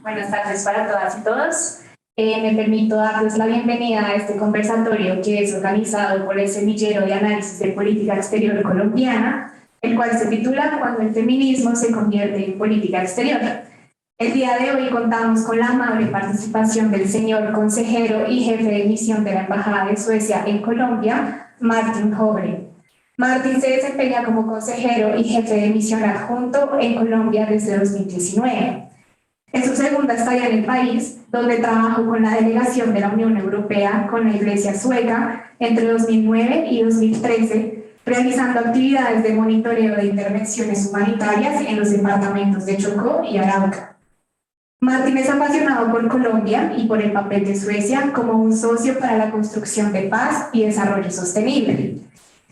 Buenas tardes para todas y todos. Me permito darles la bienvenida a este conversatorio que es organizado por el Semillero de Análisis de Política Exterior Colombiana, el cual se titula Cuando el feminismo se convierte en política exterior. El día de hoy contamos con la amable participación del señor consejero y jefe de misión de la Embajada de Suecia en Colombia, Martin Hovre. Martin se desempeña como consejero y jefe de misión adjunto en Colombia desde 2019. Es su segunda estadía en el país, donde trabajó con la delegación de la Unión Europea con la Iglesia Sueca entre 2009 y 2013, realizando actividades de monitoreo de intervenciones humanitarias en los departamentos de Chocó y Arauca. Martín es apasionado por Colombia y por el papel de Suecia como un socio para la construcción de paz y desarrollo sostenible.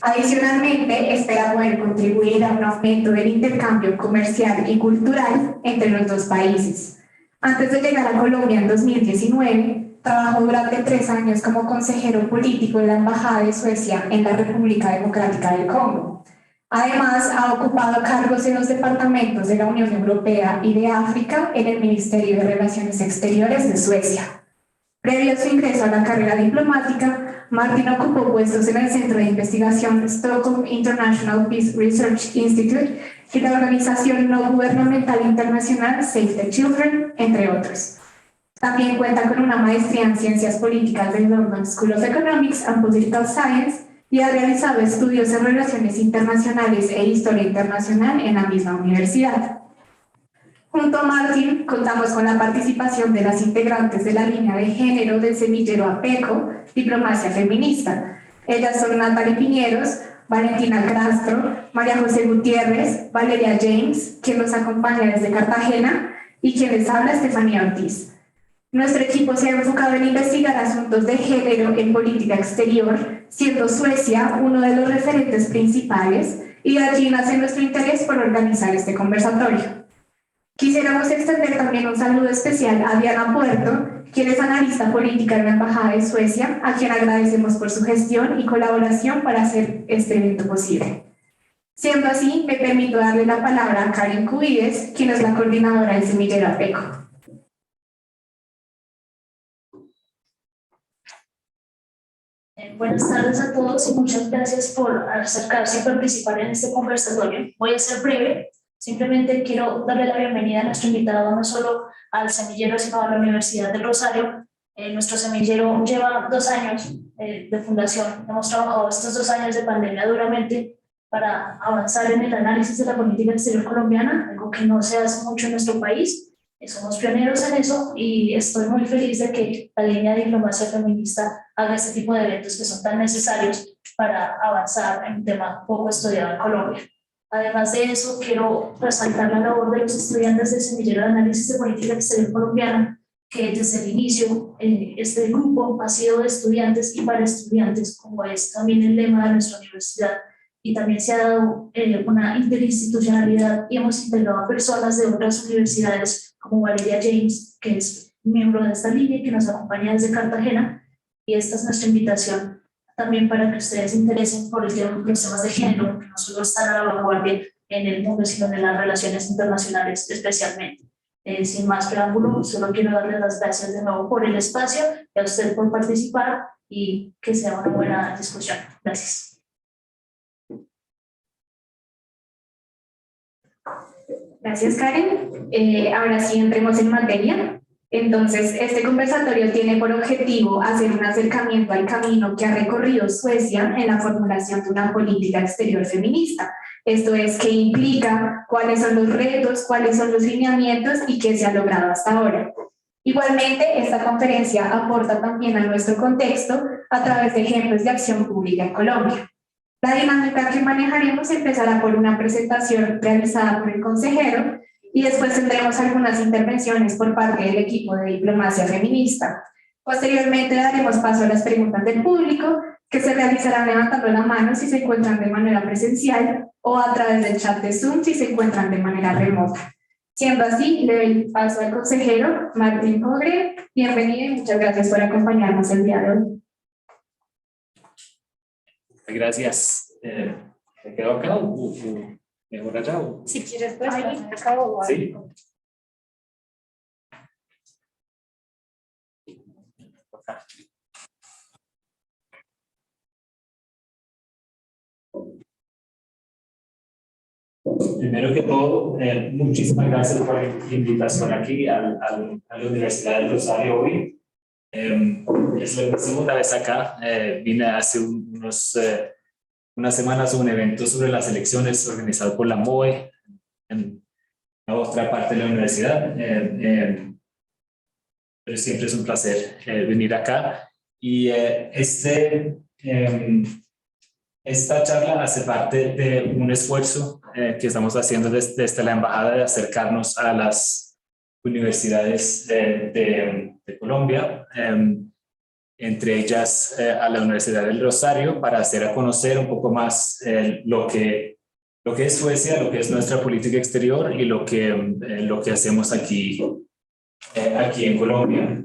Adicionalmente, espera poder contribuir a un aumento del intercambio comercial y cultural entre los dos países. Antes de llegar a Colombia en 2019, trabajó durante 3 años como consejero político de la Embajada de Suecia en la República Democrática del Congo. Además, ha ocupado cargos en los departamentos de la Unión Europea y de África en el Ministerio de Relaciones Exteriores de Suecia. Previo a su ingreso a la carrera diplomática, Martin ocupó puestos en el Centro de Investigación Stockholm International Peace Research Institute y la organización no gubernamental internacional Save the Children, entre otros. También cuenta con una maestría en Ciencias Políticas del London School of Economics and Political Science y ha realizado estudios en Relaciones Internacionales e Historia Internacional en la misma universidad. Junto a Martin, contamos con la participación de las integrantes de la línea de género del semillero APECO, Diplomacia Feminista. Ellas son Natalie Piñeros, Valentina Castro, María José Gutiérrez, Valeria James, quien nos acompaña desde Cartagena, y quien les habla, Estefanía Ortiz. Nuestro equipo se ha enfocado en investigar asuntos de género en política exterior, siendo Suecia uno de los referentes principales, y de allí nace nuestro interés por organizar este conversatorio. Quisiéramos extender también un saludo especial a Diana Puerto, quien es analista política en la Embajada de Suecia, a quien agradecemos por su gestión y colaboración para hacer este evento posible. Siendo así, me permito darle la palabra a Karen Cubides, quien es la coordinadora del semillero APECO. Buenas tardes a todos y muchas gracias por acercarse y participar en este conversatorio. Voy a ser breve. Simplemente quiero darle la bienvenida a nuestro invitado no solo al semillero, sino a la Universidad del Rosario. Nuestro semillero lleva 2 años de fundación. Hemos trabajado estos 2 años de pandemia duramente para avanzar en el análisis de la política exterior colombiana, algo que no se hace mucho en nuestro país. Somos pioneros en eso y estoy muy feliz de que la línea de diplomacia feminista haga este tipo de eventos que son tan necesarios para avanzar en un tema poco estudiado en Colombia. Además de eso, quiero resaltar la labor de los estudiantes del Semillero de Análisis de Política Exterior Colombiana, que desde el inicio este grupo ha sido de estudiantes y para estudiantes, como es también el lema de nuestra universidad, y también se ha dado una interinstitucionalidad y hemos integrado a personas de otras universidades, como Valeria James, que es miembro de esta línea y que nos acompaña desde Cartagena, y esta es nuestra invitación también para que ustedes se interesen por los temas de género, que no solo están a la vanguardia en el mundo, sino en las relaciones internacionales especialmente. Sin más preámbulo, solo quiero darles las gracias de nuevo por el espacio y a usted por participar y que sea una buena discusión. Gracias. Gracias, Karen. Ahora sí, entremos en materia. Entonces, este conversatorio tiene por objetivo hacer un acercamiento al camino que ha recorrido Suecia en la formulación de una política exterior feminista. Esto es, qué implica, cuáles son los retos, cuáles son los lineamientos y qué se ha logrado hasta ahora. Igualmente, esta conferencia aporta también a nuestro contexto a través de ejemplos de acción pública en Colombia. La dinámica que manejaremos empezará por una presentación realizada por el consejero y después tendremos algunas intervenciones por parte del equipo de diplomacia feminista. Posteriormente daremos paso a las preguntas del público, que se realizarán levantando la mano si se encuentran de manera presencial o a través del chat de Zoom si se encuentran de manera remota. Siendo así, le doy paso al consejero Martin Hovre. Bienvenido y muchas gracias por acompañarnos el día de hoy. Gracias. ¿Me quedo acá o mejor allá? Si quieres, pues, acabo. Sí. acá. Primero que todo, muchísimas gracias por la invitación aquí a la Universidad del Rosario hoy. Es la segunda vez acá. Vine hace unas semanas a un evento sobre las elecciones organizado por la MOE en la otra parte de la universidad. Pero siempre es un placer venir acá. Y esta charla hace parte de un esfuerzo que estamos haciendo desde la embajada de acercarnos a las universidades de Colombia, entre ellas a la Universidad del Rosario, para hacer a conocer un poco más lo que es Suecia, lo que es nuestra política exterior y lo que hacemos aquí en Colombia.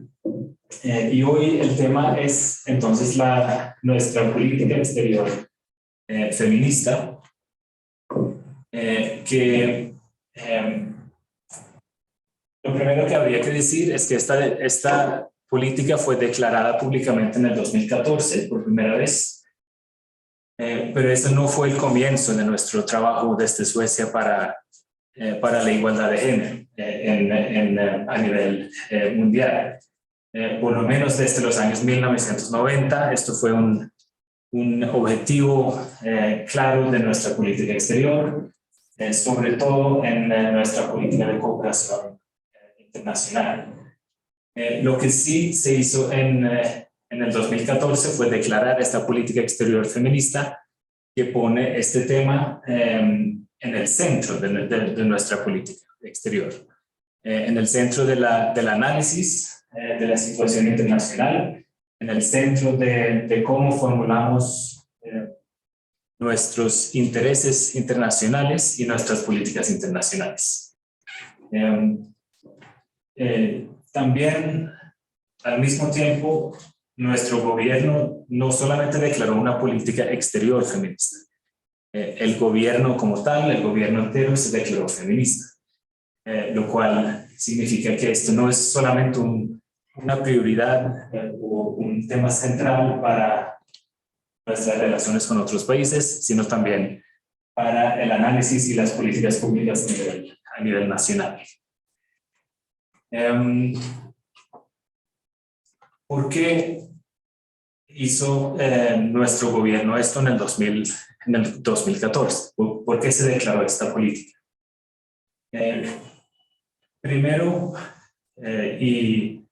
Y hoy el tema es entonces nuestra política exterior feminista, lo primero que habría que decir es que esta política fue declarada públicamente en el 2014 por primera vez, pero ese no fue el comienzo de nuestro trabajo desde Suecia para la igualdad de género a nivel mundial. Por lo menos desde los años 1990, esto fue un objetivo claro de nuestra política exterior, sobre todo en nuestra política de cooperación internacional. Lo que sí se hizo en el 2014 fue declarar esta política exterior feminista que pone este tema en el centro de nuestra política exterior, en el centro del análisis de la situación internacional, en el centro de cómo formulamos nuestros intereses internacionales y nuestras políticas internacionales. También, al mismo tiempo, nuestro gobierno no solamente declaró una política exterior feminista, el gobierno como tal, el gobierno entero se declaró feminista, lo cual significa que esto no es solamente una prioridad o un tema central para nuestras relaciones con otros países, sino también para el análisis y las políticas públicas a nivel nacional. ¿Por qué hizo nuestro gobierno esto en el 2014? ¿Por qué se declaró esta política? Primero, de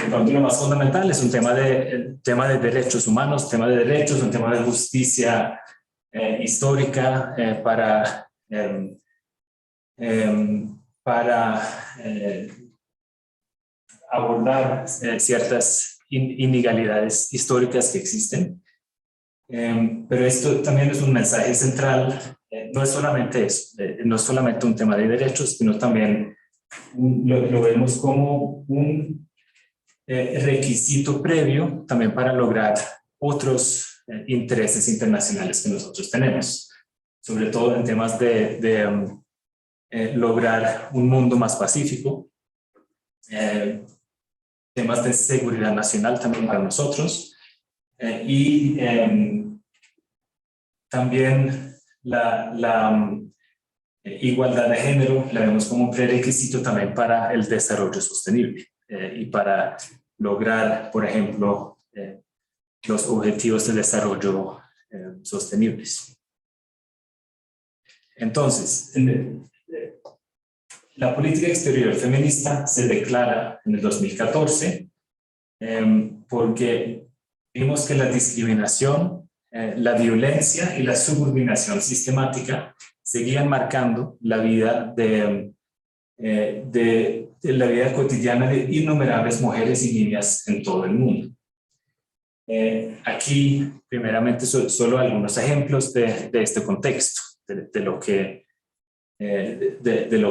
pronto lo más fundamental es un tema de derechos humanos, tema de derechos, un tema de justicia histórica para abordar ciertas inegalidades históricas que existen. Pero esto también es un mensaje central, no es solamente eso, no es solamente un tema de derechos, sino también lo vemos como un requisito previo también para lograr otros intereses internacionales que nosotros tenemos, sobre todo en temas de lograr un mundo más pacífico, temas de seguridad nacional también para nosotros, y también la igualdad de género la vemos como un prerequisito también para el desarrollo sostenible y para lograr, por ejemplo, los objetivos de desarrollo sostenibles. Entonces, la política exterior feminista se declara en el 2014 porque vimos que la discriminación, la violencia y la subordinación sistemática seguían marcando la vida de la vida cotidiana de innumerables mujeres y niñas en todo el mundo. Aquí, primeramente, solo algunos ejemplos de este contexto, de lo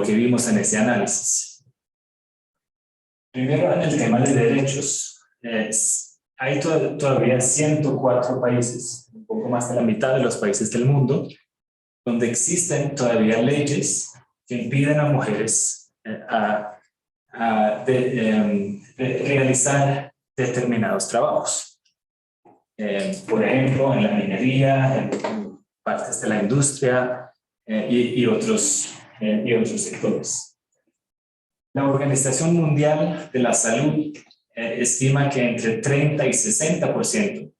que vimos en ese análisis. Primero, en el tema de derechos, hay todavía 104 países, un poco más de la mitad de los países del mundo, donde existen todavía leyes que impiden a mujeres realizar determinados trabajos. Por ejemplo, en la minería, en partes de la industria y otros sectores. La Organización Mundial de la Salud estima que entre 30 y 60%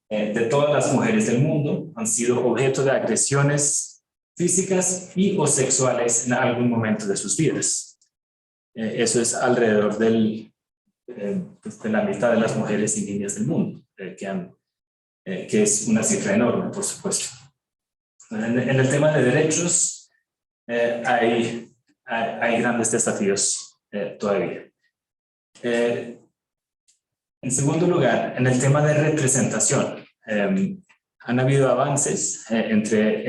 de todas las mujeres del mundo han sido objeto de agresiones físicas y o sexuales en algún momento de sus vidas. Eso es alrededor de la mitad de las mujeres y niñas del mundo, que es una cifra enorme, por supuesto. En el tema de derechos hay grandes desafíos todavía. En segundo lugar, en el tema de representación, han habido avances entre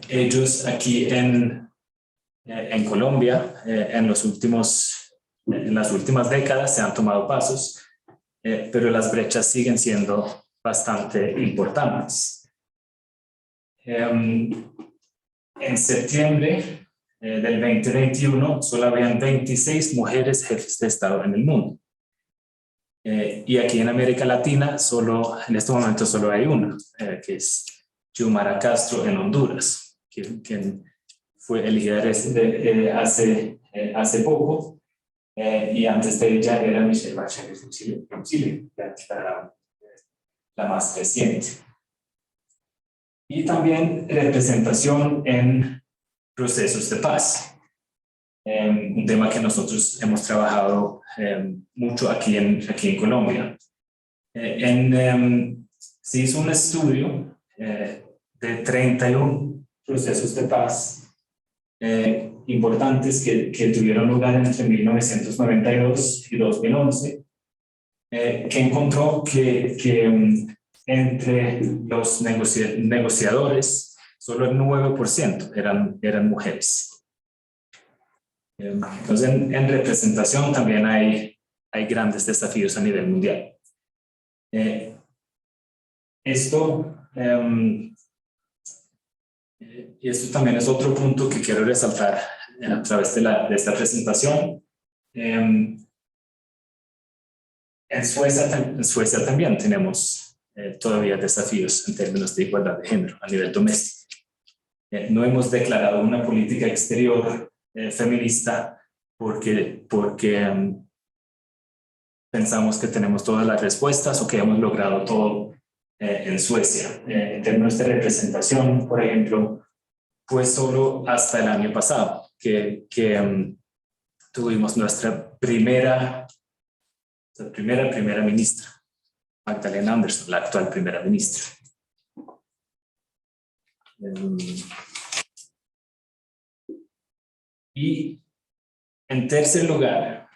ellos aquí en Colombia. En las últimas décadas se han tomado pasos, pero las brechas siguen siendo bastante importantes. En septiembre del 2021 solo habían 26 mujeres jefes de Estado en el mundo. Y aquí en América Latina en este momento solo hay una, que es Xiomara Castro en Honduras, quien fue elegida hace poco, y antes de ella era Michelle Bachelet en Chile, la más reciente. Y también representación en procesos de paz. Un tema que nosotros hemos trabajado mucho aquí en Colombia. Se hizo un estudio de 31 procesos de paz importantes que tuvieron lugar entre 1992 y 2011, que encontró que entre los negociadores solo el 9% eran mujeres. Entonces, en representación también hay grandes desafíos a nivel mundial. Esto también es otro punto que quiero resaltar a través de esta presentación. En Suecia también tenemos todavía desafíos en términos de igualdad de género a nivel doméstico. No hemos declarado una política exterior feminista porque pensamos que tenemos todas las respuestas o que hemos logrado todo en Suecia. En términos de representación, por ejemplo, fue solo hasta el año pasado que tuvimos nuestra primera ministra, Magdalena Andersson, la actual primera ministra. Y en tercer lugar,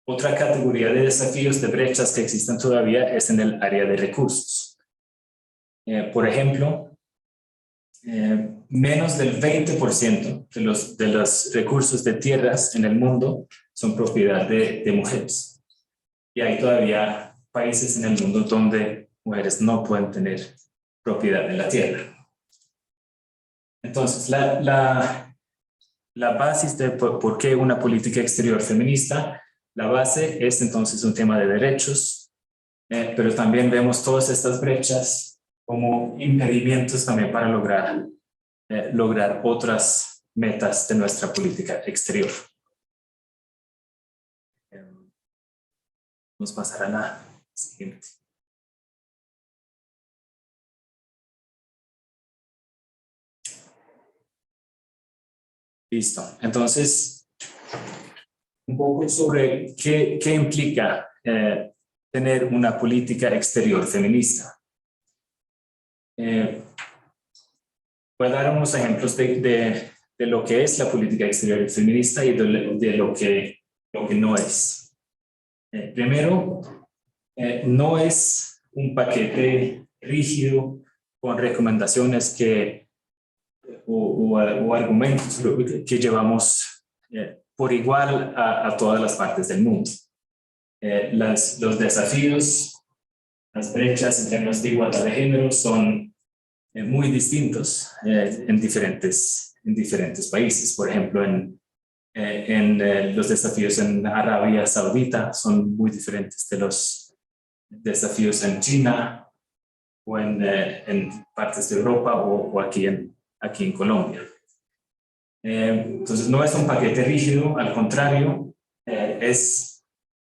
otra categoría de desafíos, de brechas que existen todavía es en el área de recursos. Por ejemplo, menos del 20% de los recursos de tierras en el mundo son propiedad de mujeres. Y hay todavía países en el mundo donde mujeres no pueden tener propiedad en la tierra. Entonces, la base de por qué una política exterior feminista, la base es entonces un tema de derechos, pero también vemos todas estas brechas como impedimentos también para lograr otras metas de nuestra política exterior. Vamos a pasar a la siguiente. Listo. Entonces, un poco sobre qué implica tener una política exterior feminista. Voy a dar unos ejemplos de lo que es la política exterior feminista y de lo que no es. Primero, no es un paquete rígido con recomendaciones o argumentos que llevamos por igual a todas las partes del mundo. Los desafíos, las brechas en términos de igualdad de género son muy distintos en diferentes países. Por ejemplo, en los desafíos en Arabia Saudita son muy diferentes de los desafíos en China o en partes de Europa o aquí en Colombia. Entonces no es un paquete rígido, al contrario, es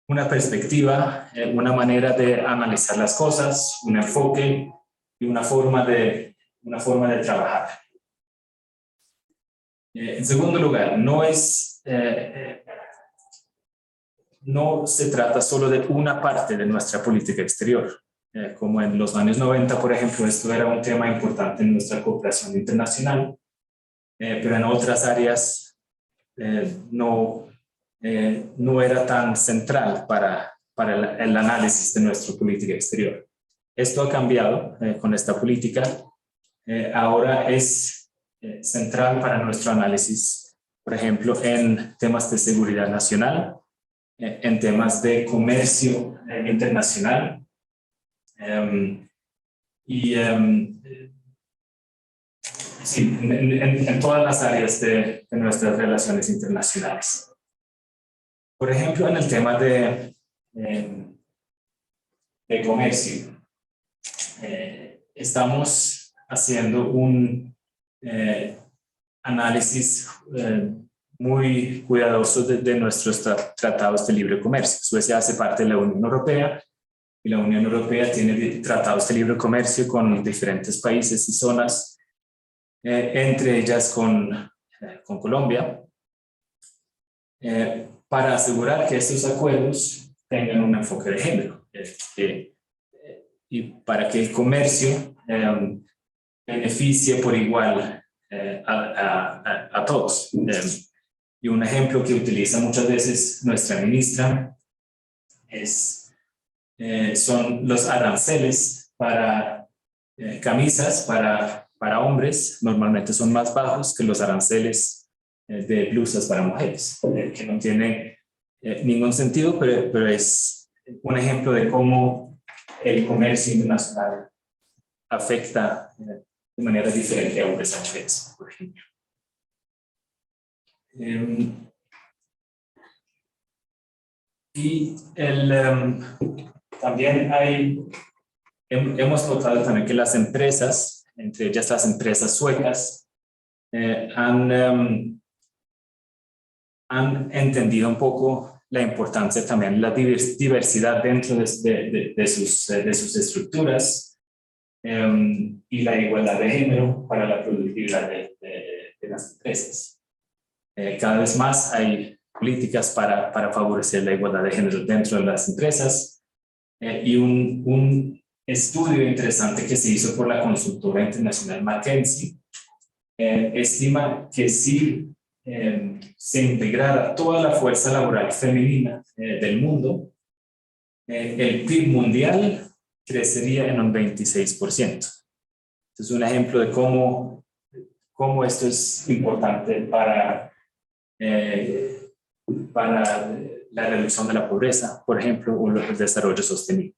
una perspectiva, una manera de analizar las cosas, un enfoque y una forma de trabajar. En segundo lugar, no se trata solo de una parte de nuestra política exterior. Como en los años 90, por ejemplo, esto era un tema importante en nuestra cooperación internacional, pero en otras áreas no era tan central para el análisis de nuestra política exterior. Esto ha cambiado con esta política. Ahora es central para nuestro análisis, por ejemplo, en temas de seguridad nacional, en temas de comercio internacional sí, en todas las áreas de nuestras relaciones internacionales. Por ejemplo, en el tema de comercio, estamos haciendo un análisis muy cuidadoso de nuestros tratados de libre comercio. Suecia hace parte de la Unión Europea y la Unión Europea tiene tratados de libre comercio con diferentes países y zonas, entre ellas con Colombia, para asegurar que estos acuerdos tengan un enfoque de género y para que el comercio beneficie por igual a todos. Y un ejemplo que utiliza muchas veces nuestra ministra son los aranceles para camisas para hombres. Normalmente son más bajos que los aranceles de blusas para mujeres, que no tiene ningún sentido, pero es un ejemplo de cómo el comercio internacional afecta de manera diferente a hombres y mujeres, por ejemplo. Y también hemos notado también que las empresas, entre ellas las empresas suecas, han entendido un poco la importancia también de la diversidad dentro de sus estructuras y la igualdad de género para la productividad de las empresas. Cada vez más hay políticas para favorecer la igualdad de género dentro de las empresas y un estudio interesante que se hizo por la consultora internacional McKinsey estima que si se integrara toda la fuerza laboral femenina del mundo, el PIB mundial crecería en un 26%. Es un ejemplo de cómo esto es importante para la reducción de la pobreza, por ejemplo, o el desarrollo sostenible.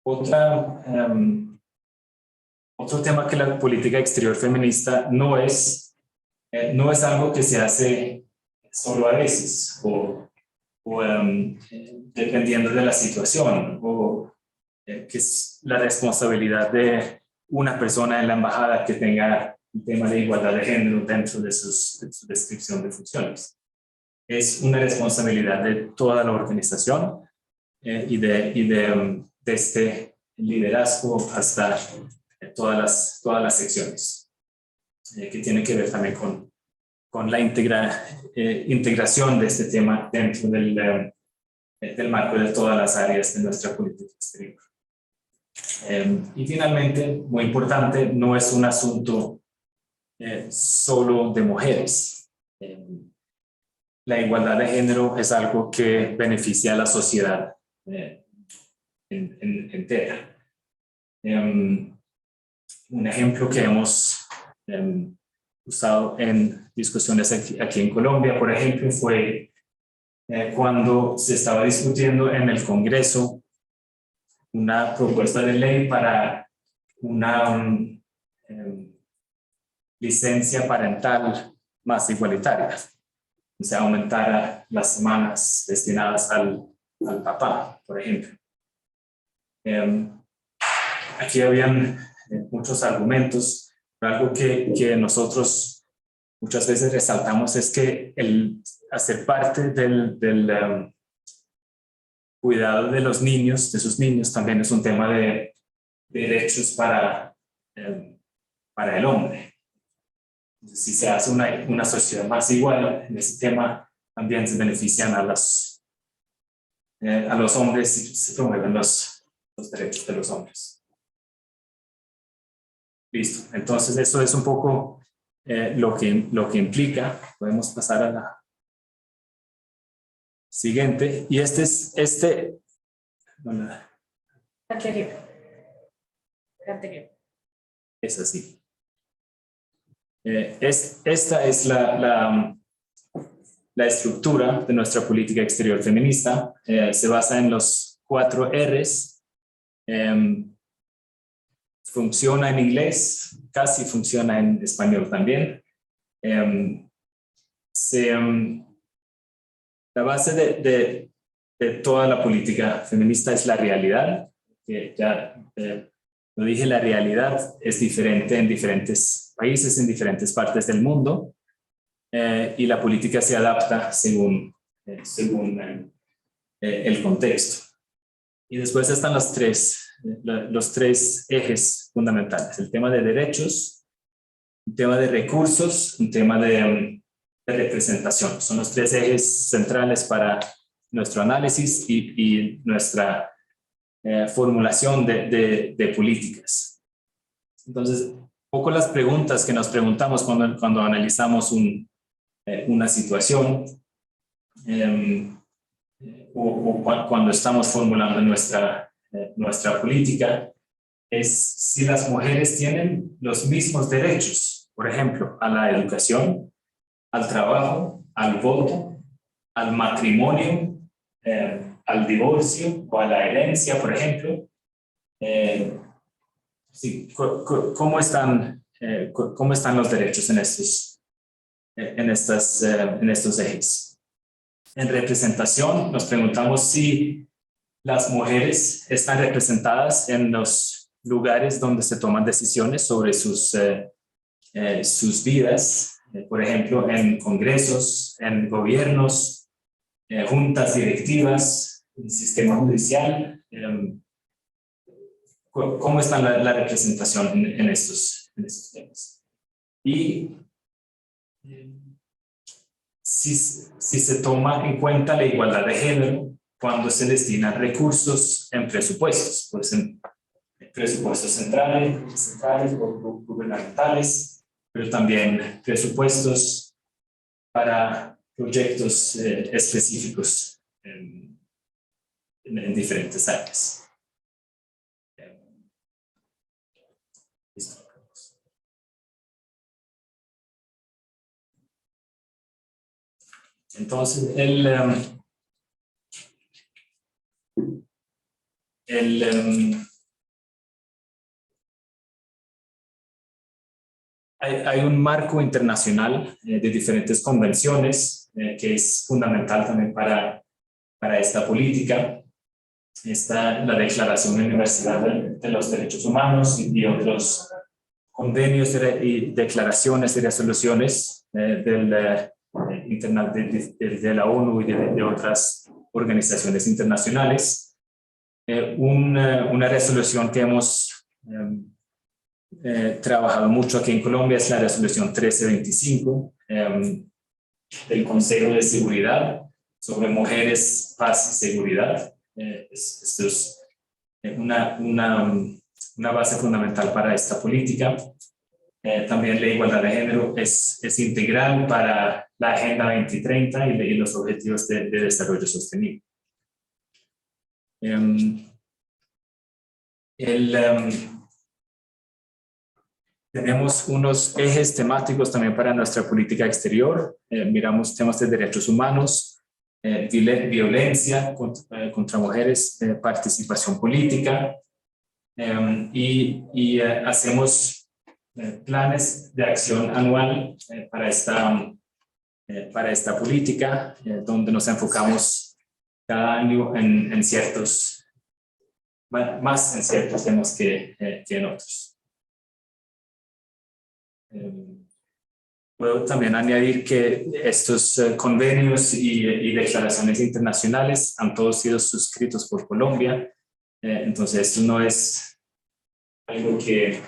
Otro tema que la política exterior feminista no es algo que se hace solo a veces o dependiendo de la situación o que es la responsabilidad de una persona en la embajada que tenga un tema de igualdad de género dentro de su descripción de funciones. Es una responsabilidad de toda la organización y de este liderazgo hasta todas las secciones, que tiene que ver también con la integración de este tema dentro del marco de todas las áreas de nuestra política exterior. Y finalmente, muy importante, no es un asunto solo de mujeres. La igualdad de género es algo que beneficia a la sociedad entera. Un ejemplo que hemos usado en discusiones aquí en Colombia, por ejemplo, fue cuando se estaba discutiendo en el Congreso una propuesta de ley para una licencia parental más igualitaria. O sea, aumentar las semanas destinadas al papá, por ejemplo. Aquí habían muchos argumentos, pero algo que nosotros muchas veces resaltamos es que el hacer parte del cuidado de los niños, de sus niños, también es un tema de derechos para el hombre. Entonces, si se hace una sociedad más igual en ese tema, también se benefician a los hombres y se promueven los derechos de los hombres. Listo, entonces eso es un poco lo que implica. Podemos pasar a la siguiente. Y Anterior. es así. Esta es la estructura de nuestra política exterior feminista. Se basa en los 4 R's. Funciona en inglés, casi funciona en español también. La base de toda la política feminista es la realidad. Ya lo dije, la realidad es diferente en diferentes países, en diferentes partes del mundo, y la política se adapta según el contexto. Y después están los tres ejes fundamentales: el tema de derechos, un tema de recursos, un tema de representación. Son los 3 ejes centrales para nuestro análisis y nuestra formulación de políticas. Entonces, un poco las preguntas que nos preguntamos cuando analizamos una situación o cuando estamos formulando nuestra política es si las mujeres tienen los mismos derechos, por ejemplo, a la educación, al trabajo, al voto, al matrimonio, al divorcio o a la herencia, por ejemplo. Sí, ¿cómo están los derechos en estos ejes? En representación, nos preguntamos si las mujeres están representadas en los lugares donde se toman decisiones sobre sus vidas, por ejemplo, en congresos, en gobiernos, juntas directivas, en el sistema judicial. ¿Cómo está la representación en estos temas? Y si se toma en cuenta la igualdad de género cuando se destinan recursos en presupuestos, pues en presupuestos centrales o gubernamentales, pero también presupuestos para proyectos específicos en diferentes áreas. Listo. Entonces, hay un marco internacional de diferentes convenciones que es fundamental también para esta política. Está la Declaración Universal de los Derechos Humanos y otros convenios y declaraciones y resoluciones de la ONU y de otras organizaciones internacionales. Una resolución que hemos trabajado mucho aquí en Colombia es la resolución 1325 del Consejo de Seguridad sobre mujeres, paz y seguridad. Esto es una base fundamental para esta política. También la igualdad de género es integral para la Agenda 2030 y los Objetivos de Desarrollo Sostenible. Tenemos unos ejes temáticos también para nuestra política exterior. Miramos temas de derechos humanos, violencia contra mujeres, participación política, y hacemos planes de acción anual para esta política, donde nos enfocamos cada año en ciertos, más en ciertos temas que en otros. Puedo también añadir que estos convenios y declaraciones internacionales han todos sido suscritos por Colombia, entonces esto no es algo que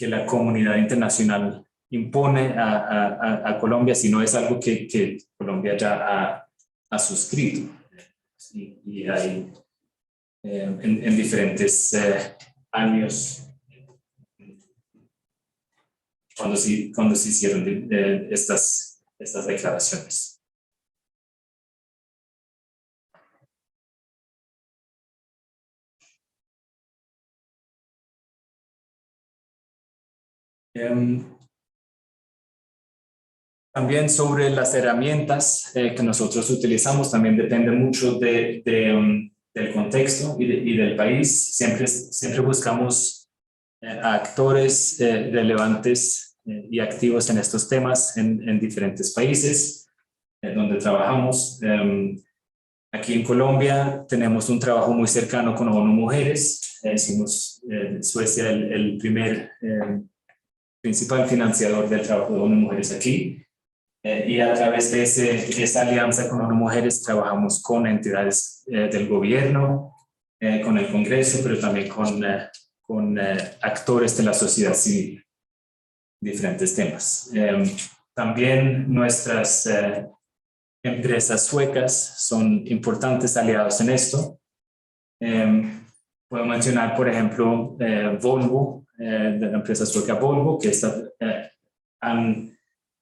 la comunidad internacional impone a Colombia, sino es algo que Colombia ya ha suscrito. Y hay en diferentes años cuando se hicieron estas declaraciones. También sobre las herramientas que nosotros utilizamos, también depende mucho del contexto y del país. Siempre buscamos a actores relevantes y activos en estos temas en diferentes países donde trabajamos. Aquí en Colombia tenemos un trabajo muy cercano con ONU Mujeres. Hicimos Suecia el primer principal financiador del trabajo de ONU Mujeres aquí. Y a través de esa alianza con ONU Mujeres trabajamos con entidades del gobierno, con el Congreso, pero también con actores de la sociedad civil, diferentes temas. También nuestras empresas suecas son importantes aliados en esto. Puedo mencionar, por ejemplo, Volvo, de la empresa sueca Volvo, que han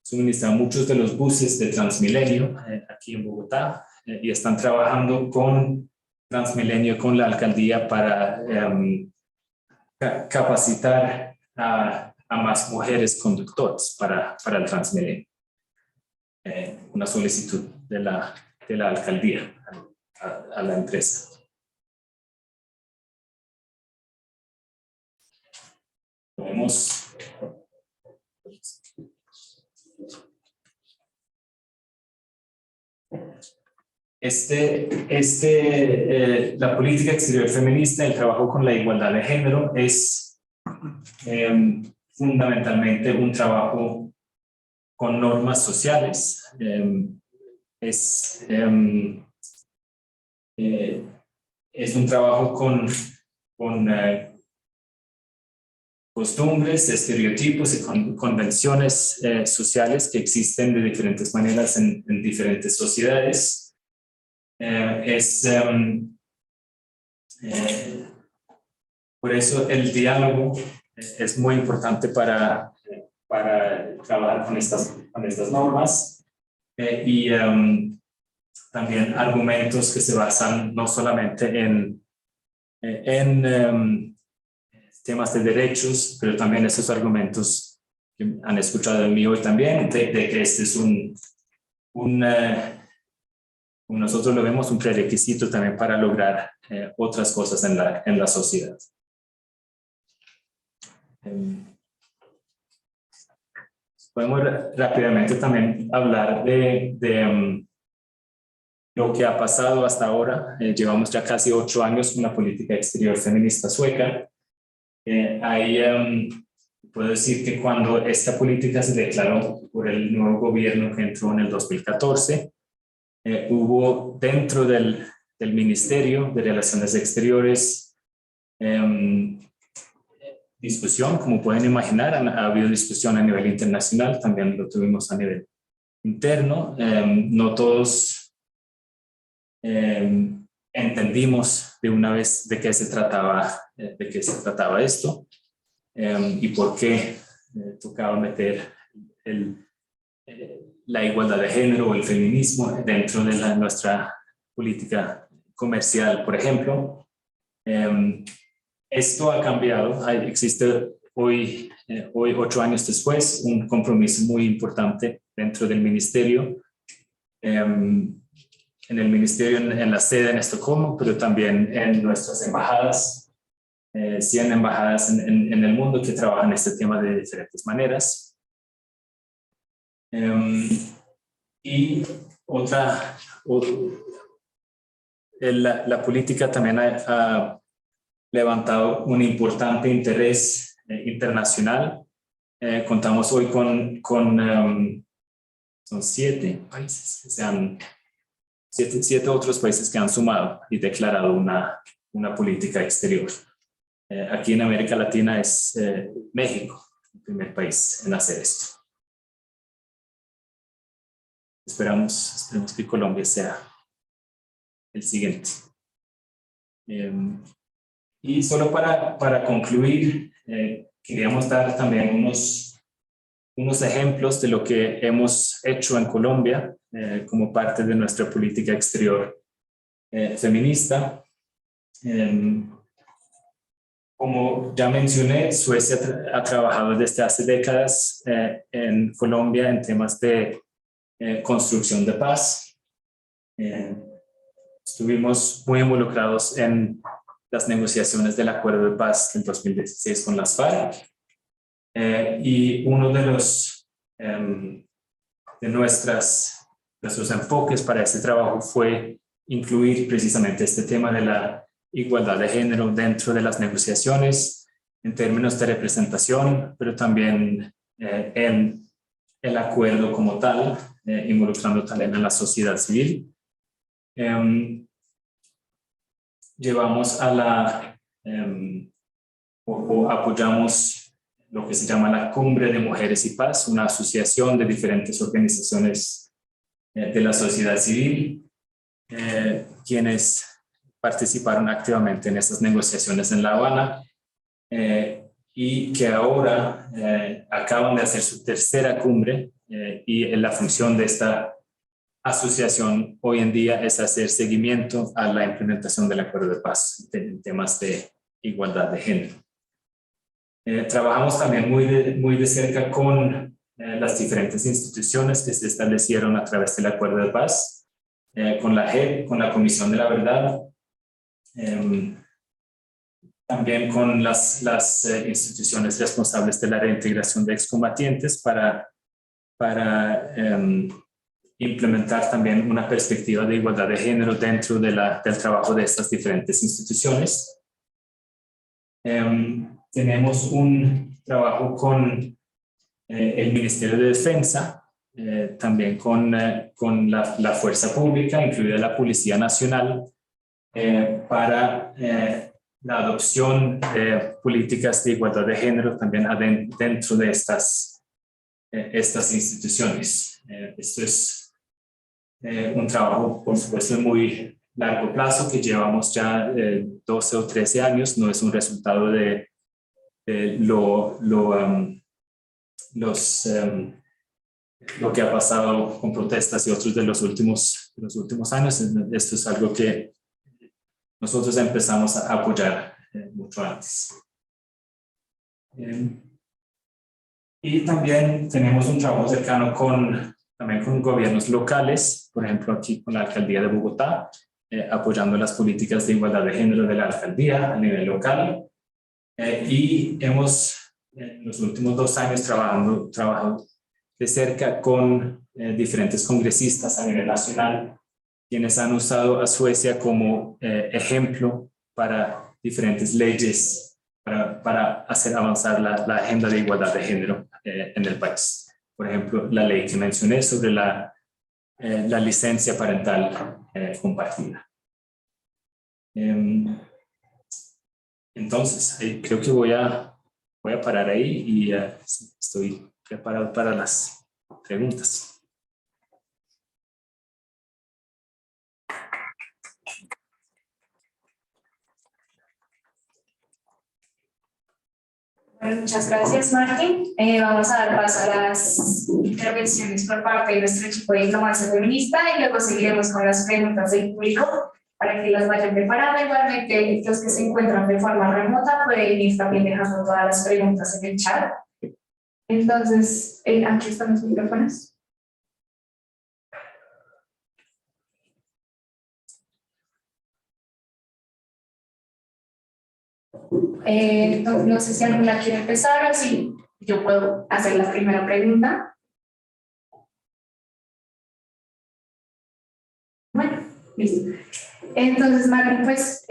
suministrado muchos de los buses de Transmilenio aquí en Bogotá y están trabajando con Transmilenio, con la alcaldía para capacitar a más mujeres conductoras para el Transmilenio. Una solicitud de la alcaldía a la empresa. Podemos la política exterior feminista, el trabajo con la igualdad de género es fundamentalmente un trabajo con normas sociales. Es un trabajo con costumbres, estereotipos y convenciones sociales que existen de diferentes maneras en diferentes sociedades. Por eso el diálogo es muy importante para trabajar con estas normas y también argumentos que se basan no solamente en temas de derechos, pero también esos argumentos que han escuchado de mí hoy también, de que este es nosotros lo vemos un prerequisito también para lograr otras cosas en la sociedad. Podemos rápidamente también hablar de lo que ha pasado hasta ahora. Llevamos ya casi 8 años con la política exterior feminista sueca. Ahí puedo decir que cuando esta política se declaró por el nuevo gobierno que entró en el 2014, hubo dentro del Ministerio de Relaciones Exteriores discusión, como pueden imaginar. Ha habido discusión a nivel internacional, también lo tuvimos a nivel interno. No todos entendimos de una vez de qué se trataba esto y por qué tocaba meter la igualdad de género o el feminismo dentro de nuestra política comercial, por ejemplo. Esto ha cambiado. Existe hoy 8 años después, un compromiso muy importante dentro del ministerio, en el ministerio, en la sede en Estocolmo, pero también en nuestras embajadas 100 embajadas en el mundo que trabajan este tema de diferentes maneras. Y la política también ha levantado un importante interés internacional. Contamos hoy son 7 países que siete otros países que han sumado y declarado una política exterior. Aquí en América Latina es México, el primer país en hacer esto. Esperemos que Colombia sea el siguiente. Y solo para concluir, queríamos dar también unos ejemplos de lo que hemos hecho en Colombia como parte de nuestra política exterior feminista. Como ya mencioné, Suecia ha trabajado desde hace décadas en Colombia en temas de construcción de paz. Estuvimos muy involucrados en las negociaciones del acuerdo de paz del 2016 con las FARC. Y uno de nuestros enfoques para este trabajo fue incluir precisamente este tema de la igualdad de género dentro de las negociaciones en términos de representación, pero también en el acuerdo como tal, involucrando también a la sociedad civil. Llevamos o apoyamos lo que se llama la Cumbre de Mujeres y Paz, una asociación de diferentes organizaciones de la sociedad civil, quienes participaron activamente en estas negociaciones en La Habana y que ahora acaban de hacer su tercera cumbre y la función de esta asociación hoy en día es hacer seguimiento a la implementación del acuerdo de paz en temas de igualdad de género. Trabajamos también muy de cerca con las diferentes instituciones que se establecieron a través del acuerdo de paz, con la JEP, con la Comisión de la Verdad, también con las instituciones responsables de la reintegración de excombatientes para implementar también una perspectiva de igualdad de género dentro del trabajo de estas diferentes instituciones. Tenemos un trabajo con el Ministerio de Defensa, también con la Fuerza Pública, incluida la Policía Nacional, para la adopción de políticas de igualdad de género también dentro de estas instituciones. Esto es un trabajo, por supuesto, de muy largo plazo que llevamos ya 12 o 13 años, no es un resultado de lo que ha pasado con protestas y otros de los últimos años. Esto es algo que nosotros empezamos a apoyar mucho antes. Y también tenemos un trabajo cercano también con gobiernos locales, por ejemplo aquí con la Alcaldía de Bogotá, apoyando las políticas de igualdad de género de la alcaldía a nivel local. Y hemos en los últimos 2 años trabajado de cerca con diferentes congresistas a nivel nacional, quienes han usado a Suecia como ejemplo para diferentes leyes para hacer avanzar la agenda de igualdad de género en el país. Por ejemplo, la ley que mencioné sobre la licencia parental compartida. Entonces, creo que voy a parar ahí y estoy preparado para las preguntas. Bueno, muchas gracias, Martín. Vamos a dar paso a las intervenciones por parte de nuestro equipo de diplomacia feminista y luego seguiremos con las preguntas del público para que las vayan preparando. Igualmente, los que se encuentran de forma remota pueden ir también dejando todas las preguntas en el chat. Entonces, aquí están los micrófonos. Entonces, no sé si alguna quiere empezar o si yo puedo hacer la primera pregunta. Bueno, listo. Entonces, Martín, pues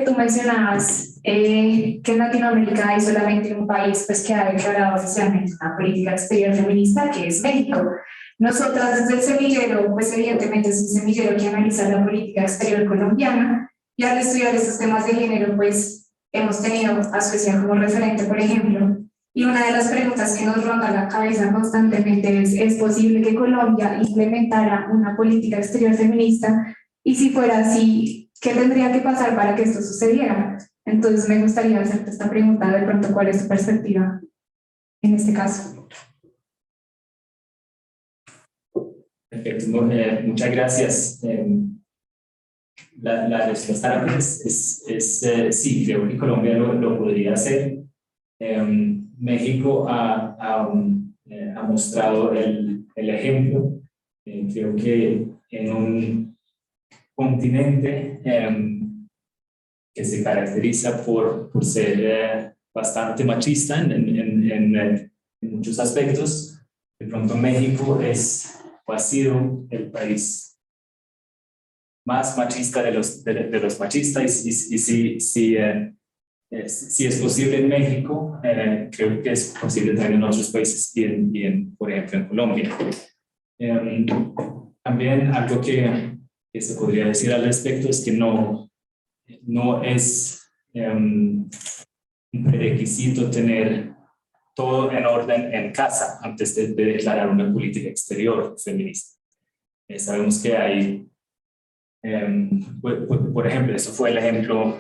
tú mencionabas que en Latinoamérica hay solamente un país pues, que ha declarado oficialmente una política exterior feminista, que es México. Nosotras desde el semillero, pues evidentemente es un semillero que analiza la política exterior colombiana, y al estudiar estos temas de género, pues hemos tenido a Suecia como referente, por ejemplo, y una de las preguntas que nos ronda la cabeza constantemente ¿es posible que Colombia implementara una política exterior feminista? Y si fuera así, ¿qué tendría que pasar para que esto sucediera? Entonces me gustaría hacerte esta pregunta, de pronto, ¿cuál es tu perspectiva en este caso? Perfecto, muchas gracias. La respuesta es sí, creo que Colombia lo podría hacer. México ha mostrado el ejemplo. Creo que en un continente que se caracteriza por ser bastante machista en muchos aspectos, de pronto México ha sido el país más machista de los machistas, y si es posible en México, creo que es posible también en otros países y por ejemplo en Colombia. También algo que se podría decir al respecto es que no es un prerequisito tener todo en orden en casa antes de declarar una política exterior feminista. Sabemos que hay, por ejemplo, eso fue el ejemplo,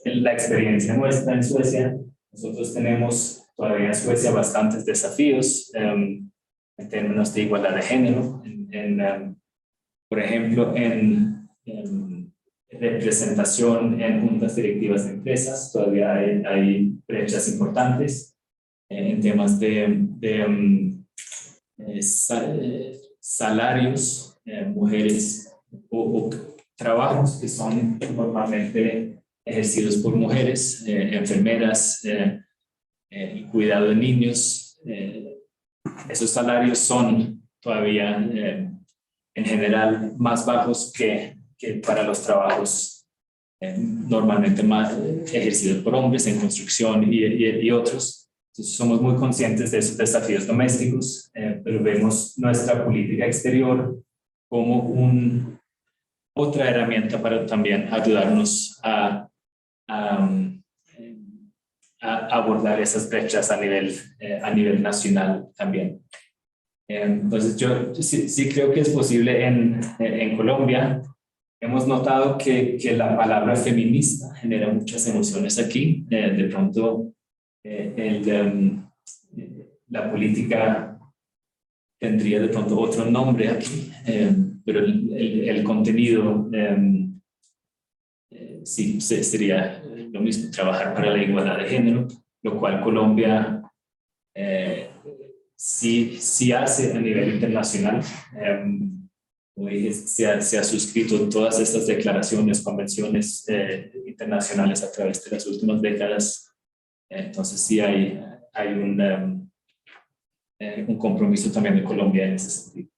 la experiencia nuestra en Suecia. Nosotros tenemos todavía en Suecia bastantes desafíos en términos de igualdad de género, por ejemplo, en representación en juntas directivas de empresas. Todavía hay brechas importantes en temas de salarios, mujeres o trabajos que son normalmente ejercidos por mujeres, enfermeras, y cuidado de niños. Esos salarios son todavía en general más bajos que para los trabajos normalmente más ejercidos por hombres en construcción y otros. Entonces, somos muy conscientes de esos desafíos domésticos, pero vemos nuestra política exterior como otra herramienta para también ayudarnos a abordar esas brechas a nivel nacional también. Entonces, yo sí creo que es posible en Colombia. Hemos notado que la palabra feminista genera muchas emociones aquí. De pronto, la política tendría de pronto otro nombre aquí, pero el contenido sí sería lo mismo, trabajar para la igualdad de género, lo cual Colombia sí hace a nivel internacional. Como dije, se ha suscrito todas estas declaraciones, convenciones internacionales a través de las últimas décadas. Entonces sí hay un compromiso también de Colombia en ese sentido.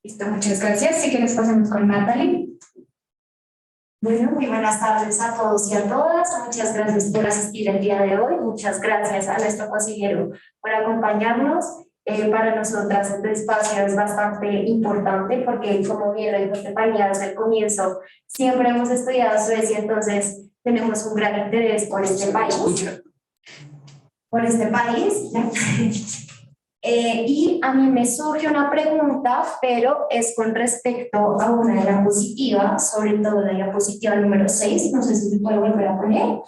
Listo, muchas gracias. Si quieres pasemos con Natalie. Bueno, muy buenas tardes a todos y a todas. Muchas gracias por asistir el día de hoy. Muchas gracias a nuestro consejero por acompañarnos. Para nosotras este espacio es bastante importante porque, como bien lo dijo Estefanía desde el comienzo, siempre hemos estudiado Suecia, entonces tenemos un gran interés por este país. Y a mí me surge una pregunta, pero es con respecto a una diapositiva, sobre todo la diapositiva número 6, no sé si se puede volver a poner,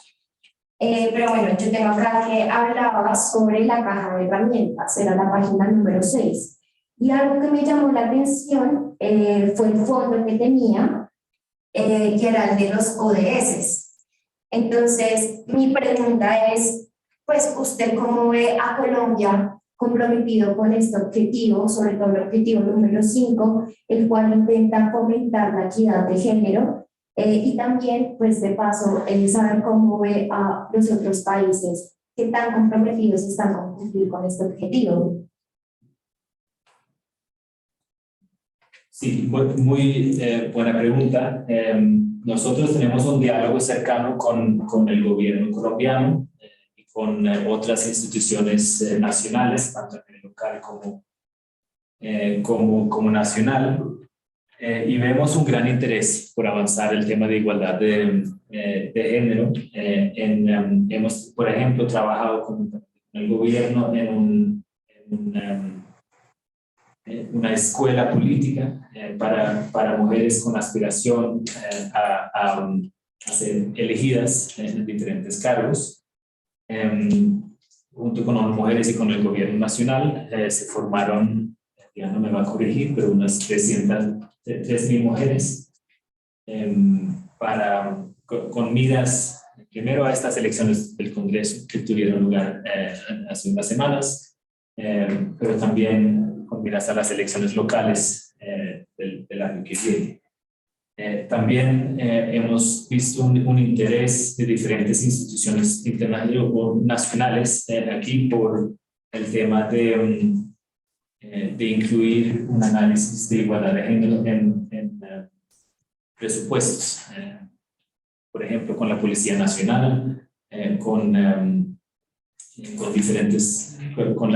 pero bueno, yo tengo acá que hablaba sobre la caja de herramientas, era la página número 6, y algo que me llamó la atención fue el fondo que tenía, que era el de los ODS. Entonces, mi pregunta es, pues, ¿usted cómo ve a Colombia comprometido con este objetivo, sobre todo el objetivo número 5, el cual intenta fomentar la equidad de género Y también, pues de paso, saber cómo ve a los otros países, qué tan comprometidos están con cumplir con este objetivo. Sí, muy buena pregunta. Nosotros tenemos un diálogo cercano con el gobierno colombiano y con otras instituciones nacionales, tanto a nivel local como nacional. Y vemos un gran interés por avanzar el tema de igualdad de género. Hemos, por ejemplo, trabajado con el gobierno en una escuela política para mujeres con aspiración a ser elegidas en diferentes cargos. Junto con las mujeres y con el gobierno nacional se formaron, ya no me va a corregir, pero unas 3.000 mujeres con miras primero a estas elecciones del Congreso que tuvieron lugar hace unas semanas, pero también con miras a las elecciones locales del año que viene. También hemos visto un interés de diferentes instituciones internacionales o nacionales aquí por el tema de incluir un análisis de igualdad de género en presupuestos. Por ejemplo, con la Policía Nacional, con la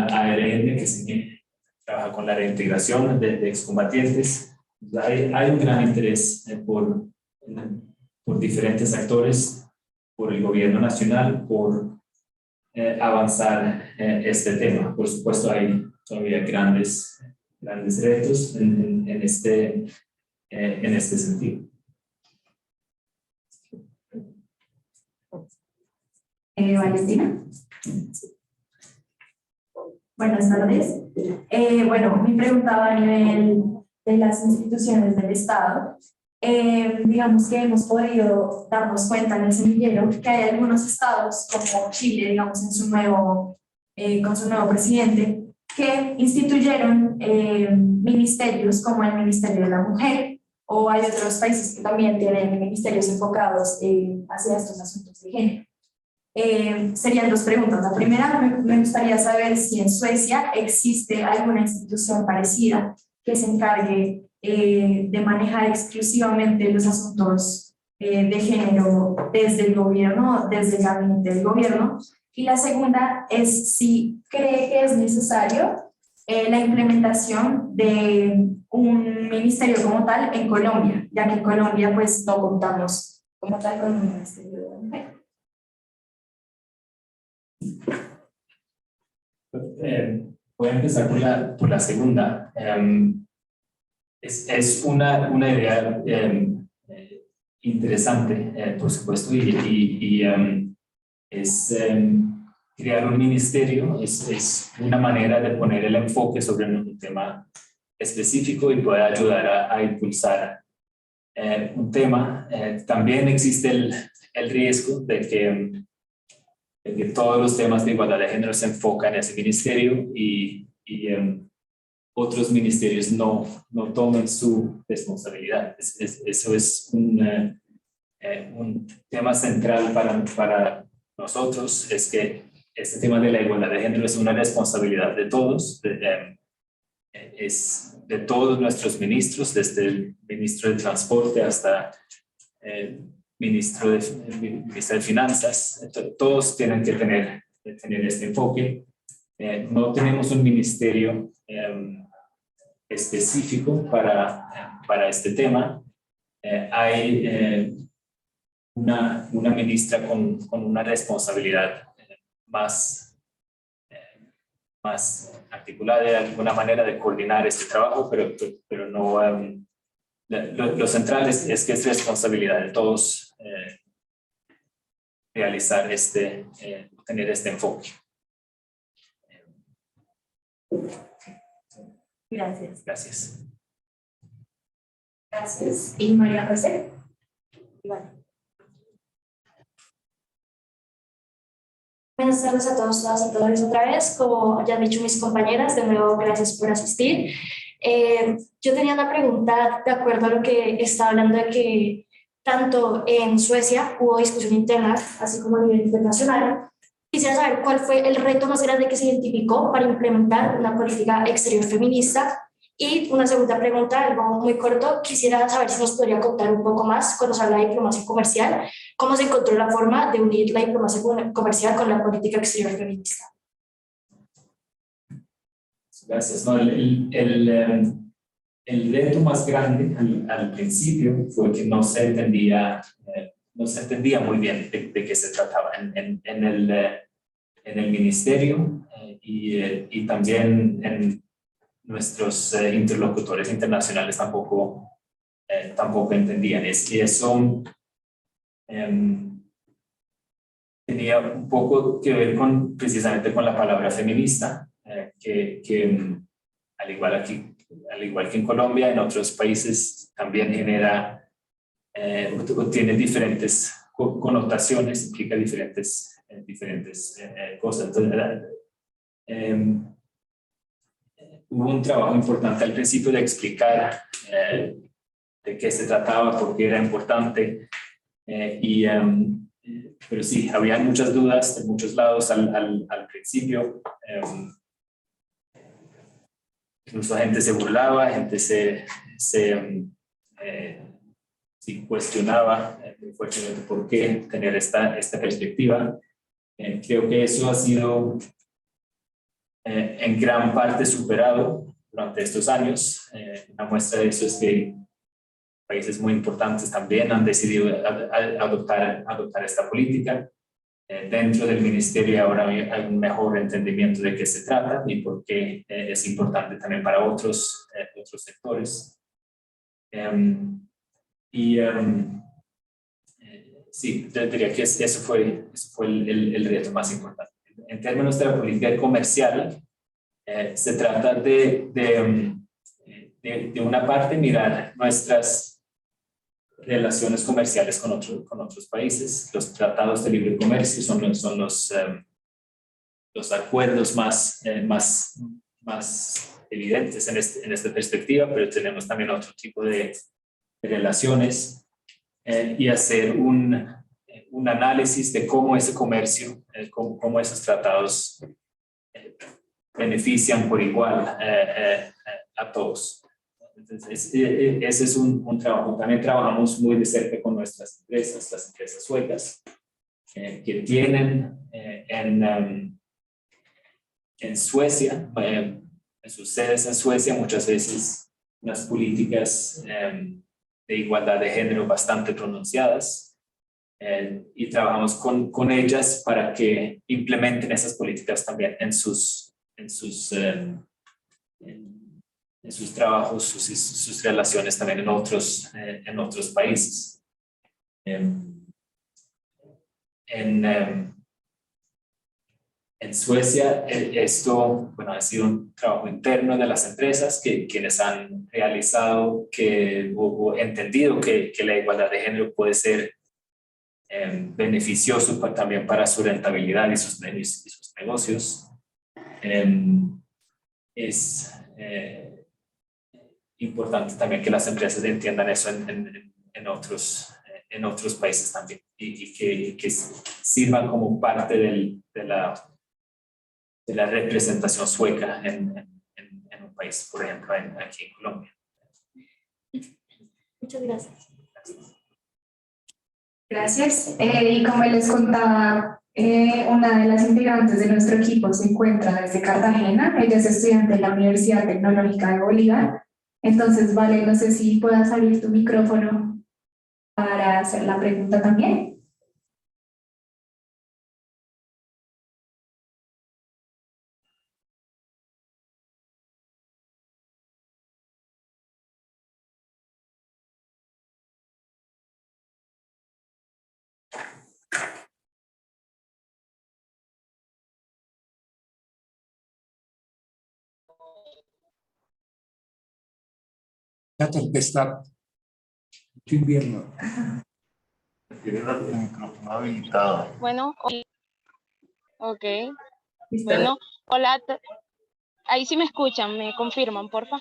ARN, que trabaja con la reintegración de excombatientes. Hay un gran interés por diferentes actores, por el gobierno nacional, por avanzar este tema. Por supuesto, hay todavía grandes retos en este sentido. Valentina. Buenas tardes. Bueno, mi pregunta va a nivel de las instituciones del Estado. Digamos que hemos podido darnos cuenta en el semillero que hay algunos estados como Chile, digamos, con su nuevo presidente, que instituyeron ministerios como el Ministerio de la Mujer, o hay otros países que también tienen ministerios enfocados hacia estos asuntos de género. Serían dos preguntas. La primera, me gustaría saber si en Suecia existe alguna institución parecida que se encargue de manejar exclusivamente los asuntos de género desde el gobierno, desde el gabinete del gobierno. Y la segunda es si cree que es necesario la implementación de un ministerio como tal en Colombia, ya que en Colombia pues no contamos como tal con un ministerio de la mujer. Voy a empezar por la segunda. Es una idea interesante, por supuesto, y es crear un ministerio es una manera de poner el enfoque sobre un tema específico y puede ayudar a impulsar un tema. También existe el riesgo de que todos los temas de igualdad de género se enfocan en ese ministerio y otros ministerios no tomen su responsabilidad. Eso es un tema central para nosotros, es que este tema de la igualdad de género es una responsabilidad de todos, es de todos nuestros ministros, desde el ministro de Transporte hasta el ministro de Finanzas. Todos tienen que tener este enfoque. No tenemos un ministerio específico para este tema. Hay una ministra con una responsabilidad más articulada de alguna manera de coordinar este trabajo, pero no, lo central es que es responsabilidad de todos realizar tener este enfoque. Gracias. Gracias. Gracias. ¿Y María José? Iván. Buenas tardes a todos, todas y todos otra vez. Como ya han dicho mis compañeras, de nuevo gracias por asistir. Yo tenía una pregunta de acuerdo a lo que está hablando de que tanto en Suecia hubo discusión interna, así como a nivel internacional. Quisiera saber cuál fue el reto más grande que se identificó para implementar una política exterior feminista. Y una segunda pregunta, algo muy corto, quisiera saber si nos podría contar un poco más cuando se habla de diplomacia comercial, cómo se encontró la forma de unir la diplomacia comercial con la política exterior feminista. Gracias. No, el reto más grande al principio fue que no se entendía muy bien de qué se trataba en el ministerio y también en nuestros interlocutores internacionales tampoco entendían. Y eso tenía un poco que ver precisamente con la palabra feminista, que al igual que en Colombia, en otros países también genera, tiene diferentes connotaciones, implica diferentes cosas. Entonces, hubo un trabajo importante al principio de explicar de qué se trataba, por qué era importante, pero sí, había muchas dudas de muchos lados al principio. Incluso gente se burlaba, gente se cuestionaba fuertemente por qué tener esta perspectiva. Creo que eso ha sido en gran parte superado durante estos años. Una muestra de eso es que países muy importantes también han decidido adoptar esta política. Dentro del ministerio ahora hay un mejor entendimiento de qué se trata y por qué es importante también para otros sectores. Sí, yo diría que eso fue el reto más importante. En términos de la política comercial, se trata de una parte mirar nuestras relaciones comerciales con otros países. Los tratados de libre comercio son los acuerdos más evidentes en esta perspectiva, pero tenemos también otro tipo de relaciones y hacer un análisis de cómo ese comercio, cómo esos tratados benefician por igual a todos. Entonces, ese es un trabajo. También trabajamos muy de cerca con nuestras empresas, las empresas suecas, que tienen en Suecia, en sus sedes en Suecia, muchas veces unas políticas de igualdad de género bastante pronunciadas, y trabajamos con ellas para que implementen esas políticas también en sus trabajos, sus relaciones también en otros países. En Suecia, esto ha sido un trabajo interno de las empresas quienes han realizado o entendido que la igualdad de género puede ser beneficioso también para su rentabilidad y sus negocios. Es importante también que las empresas entiendan eso en otros países también y que sirvan como parte de la representación sueca en un país, por ejemplo, aquí en Colombia. Muchas gracias. Gracias. Y como les contaba, una de las integrantes de nuestro equipo se encuentra desde Cartagena. Ella es estudiante de la Universidad Tecnológica de Bolívar. Entonces, Vale, no sé si puedas abrir tu micrófono para hacer la pregunta también. La tempestad. Mucho invierno. Tiene el micrófono habilitado. Bueno, ok. ¿Listo? Bueno, hola. Ahí sí me escuchan, me confirman, porfa.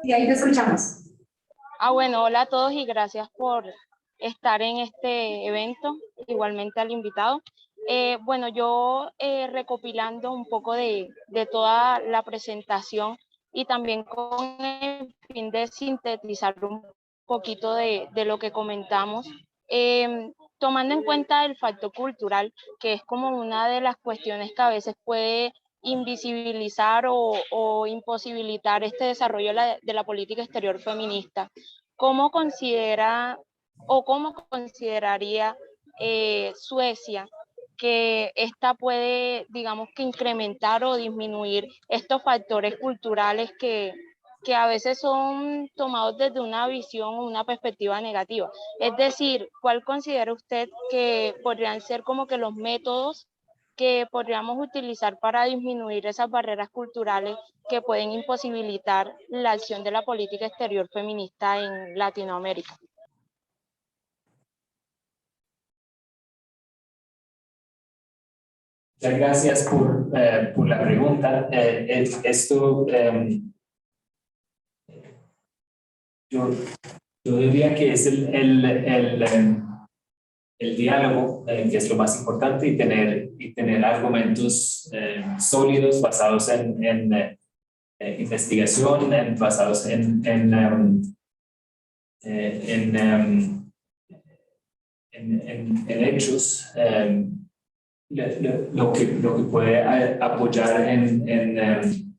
Sí, ahí te escuchamos. Bueno, hola a todos y gracias por estar en este evento, igualmente al invitado. Bueno, yo recopilando un poco de toda la presentación y también con el fin de sintetizar un poquito de lo que comentamos, tomando en cuenta el factor cultural, que es como una de las cuestiones que a veces puede invisibilizar o imposibilitar este desarrollo de la política exterior feminista. ¿Cómo considera o cómo consideraría Suecia que esta puede, digamos, que incrementar o disminuir estos factores culturales que a veces son tomados desde una visión o una perspectiva negativa? Es decir, ¿cuál considera usted que podrían ser como que los métodos que podríamos utilizar para disminuir esas barreras culturales que pueden imposibilitar la acción de la política exterior feminista en Latinoamérica? Muchas gracias por la pregunta. Yo diría que es el diálogo, que es lo más importante, y tener argumentos sólidos basados en investigación, basados en hechos, lo que puede apoyar en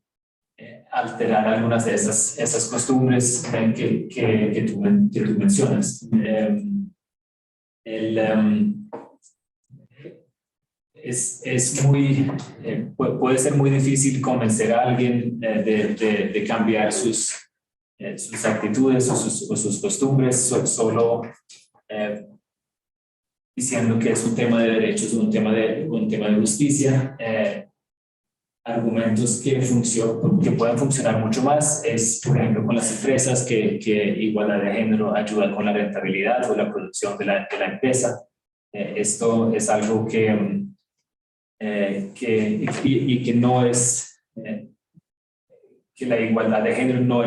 alterar algunas de esas costumbres que tú mencionas. Puede ser muy difícil convencer a alguien de cambiar sus actitudes o sus costumbres solo diciendo que es un tema de derechos, un tema de justicia. Argumentos que pueden funcionar mucho más es, por ejemplo, con las empresas, que igualdad de género ayuda con la rentabilidad o la producción de la empresa. Esto es algo que no es, que la igualdad de género no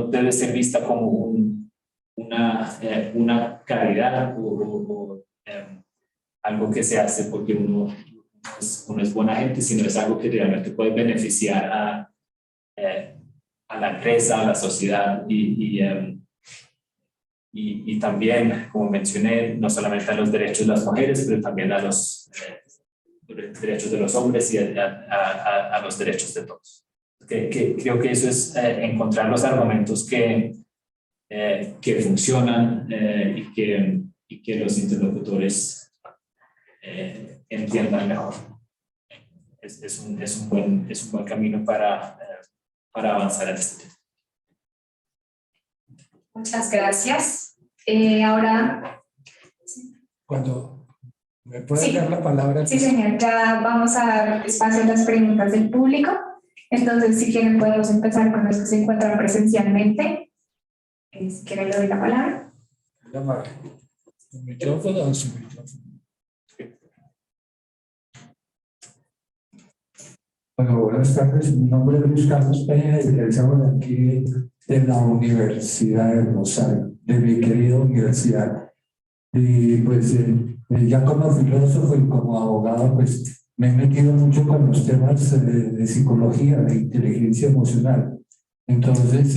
debe ser vista como una caridad o algo que se hace porque uno es buena gente, sino es algo que realmente puede beneficiar a la empresa, a la sociedad y también, como mencioné, no solamente a los derechos de las mujeres, pero también a los derechos de los hombres y a los derechos de todos. Creo que eso es encontrar los argumentos que funcionan y que los interlocutores entiendan mejor. Es un buen camino para avanzar en este tema. Muchas gracias. Ahora... Cuando me puede dar la palabra. Sí, señor. Ya vamos a dar espacio a las preguntas del público. Entonces, si quieren, podemos empezar con los que se encuentran presencialmente. Si quieren, le doy la palabra. ¿Su micrófono o su micrófono? Bueno, buenas tardes. Mi nombre es Luis Carlos Peña, egresado de aquí de la Universidad de Rosario, de mi querida universidad. Y pues ya como filósofo y como abogado, pues me he metido mucho con los temas de psicología, de inteligencia emocional. Entonces,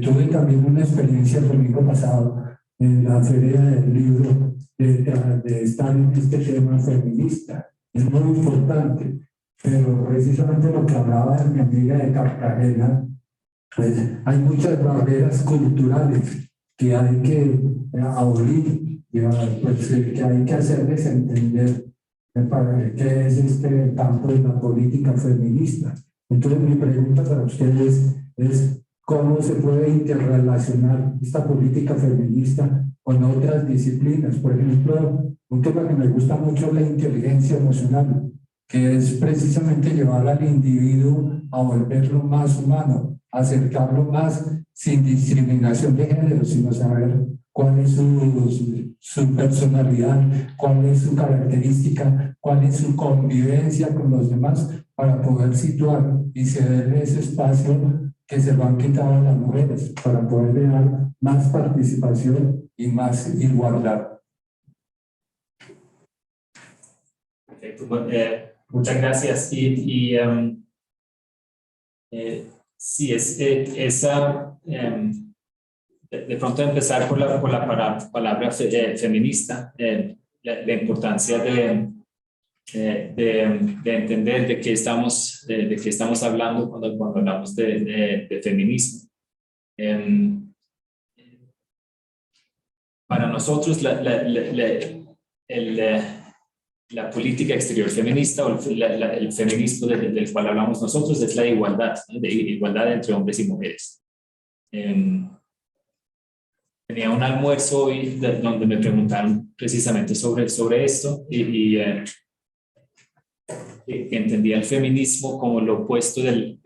tuve también una experiencia el domingo pasado en la feria del libro de estar en este tema feminista. Es muy importante. Pero precisamente lo que hablaba de mi amiga de Cartagena, pues hay muchas barreras culturales que hay que abolir, pues, que hay que hacerles entender para qué es este campo de la política feminista. Entonces mi pregunta para ustedes es cómo se puede interrelacionar esta política feminista con otras disciplinas. Por ejemplo, un tema que me gusta mucho es la inteligencia emocional, que es precisamente llevar al individuo a volverlo más humano, acercarlo más sin discriminación de género, sino saber cuál es su personalidad, cuál es su característica, cuál es su convivencia con los demás, para poder situar y cederle ese espacio que se lo han quitado a las mujeres, para poderle dar más participación y más igualdad. Perfecto. Muchas gracias. Sí, de pronto empezar por la palabra feminista, la importancia de entender de qué estamos hablando cuando hablamos de feminismo. Para nosotros la política exterior feminista o el feminismo del cual hablamos nosotros es la igualdad, ¿no? De igualdad entre hombres y mujeres. Tenía un almuerzo hoy donde me preguntaron precisamente sobre esto y entendía el feminismo como lo opuesto del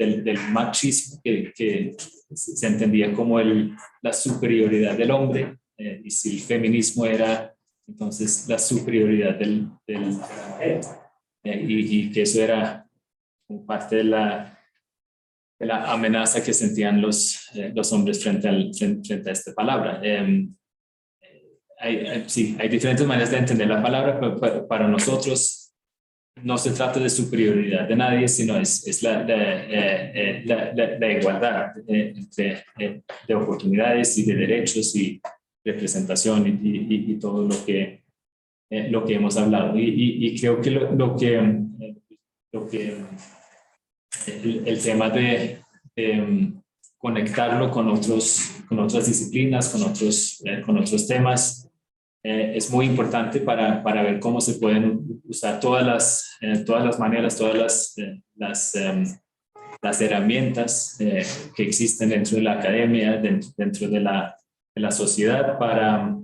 machismo, que se entendía como la superioridad del hombre, y si el feminismo era entonces la superioridad de la mujer, y que eso era como parte de la amenaza que sentían los hombres frente a esta palabra. Sí, hay diferentes maneras de entender la palabra, pero para nosotros no se trata de superioridad de nadie, sino es la igualdad de oportunidades y de derechos y representación y todo lo que hemos hablado. Y creo que el tema de conectarlo con otras disciplinas, con otros temas, es muy importante para ver cómo se pueden usar todas las maneras, todas las herramientas que existen dentro de la academia, dentro de la sociedad, para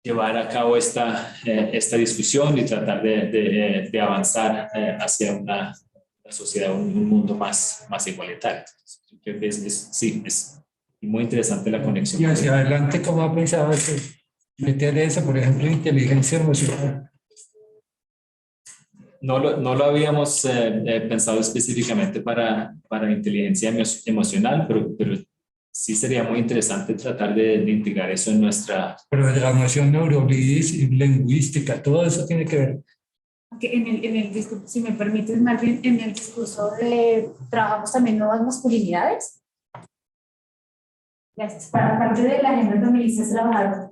llevar a cabo esta discusión y tratar de avanzar hacia una sociedad, un mundo más igualitario. Creo que es muy interesante la conexión. Y hacia adelante, ¿cómo ha pensado meter eso, por ejemplo, inteligencia emocional? No lo habíamos pensado específicamente para inteligencia emocional, pero sí sería muy interesante tratar de integrar eso en nuestra... Pero de la noción neurolingüística, todo eso tiene que ver. En el discurso, si me permites, más bien en el discurso trabajamos también nuevas masculinidades. Gracias. Para parte de la agenda feminista es trabajar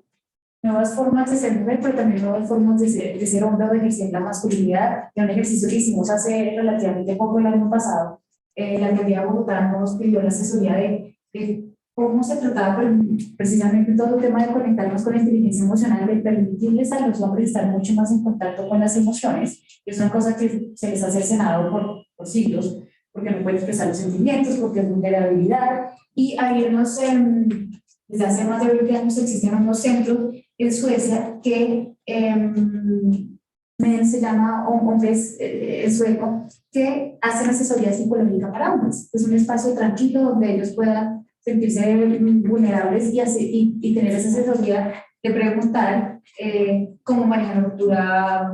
nuevas formas de ser mujer, pero también nuevas formas de ser hombre o de ejercer la masculinidad. Y un ejercicio que hicimos hace relativamente poco, el año pasado, la alcaldía de Bogotá nos pidió la asesoría de cómo se trataba precisamente todo el tema de conectarnos con la inteligencia emocional, de permitirles a los hombres estar mucho más en contacto con las emociones. Es una cosa que se les ha cercenado por siglos, porque no pueden expresar los sentimientos, porque es vulnerabilidad. Y ahí desde hace más de 20 años existen unos centros en Suecia que se llama Hombres en sueco, que hacen asesoría psicológica para hombres. Es un espacio tranquilo donde ellos puedan sentirse vulnerables y tener esa asesoría de preguntar cómo manejar la ruptura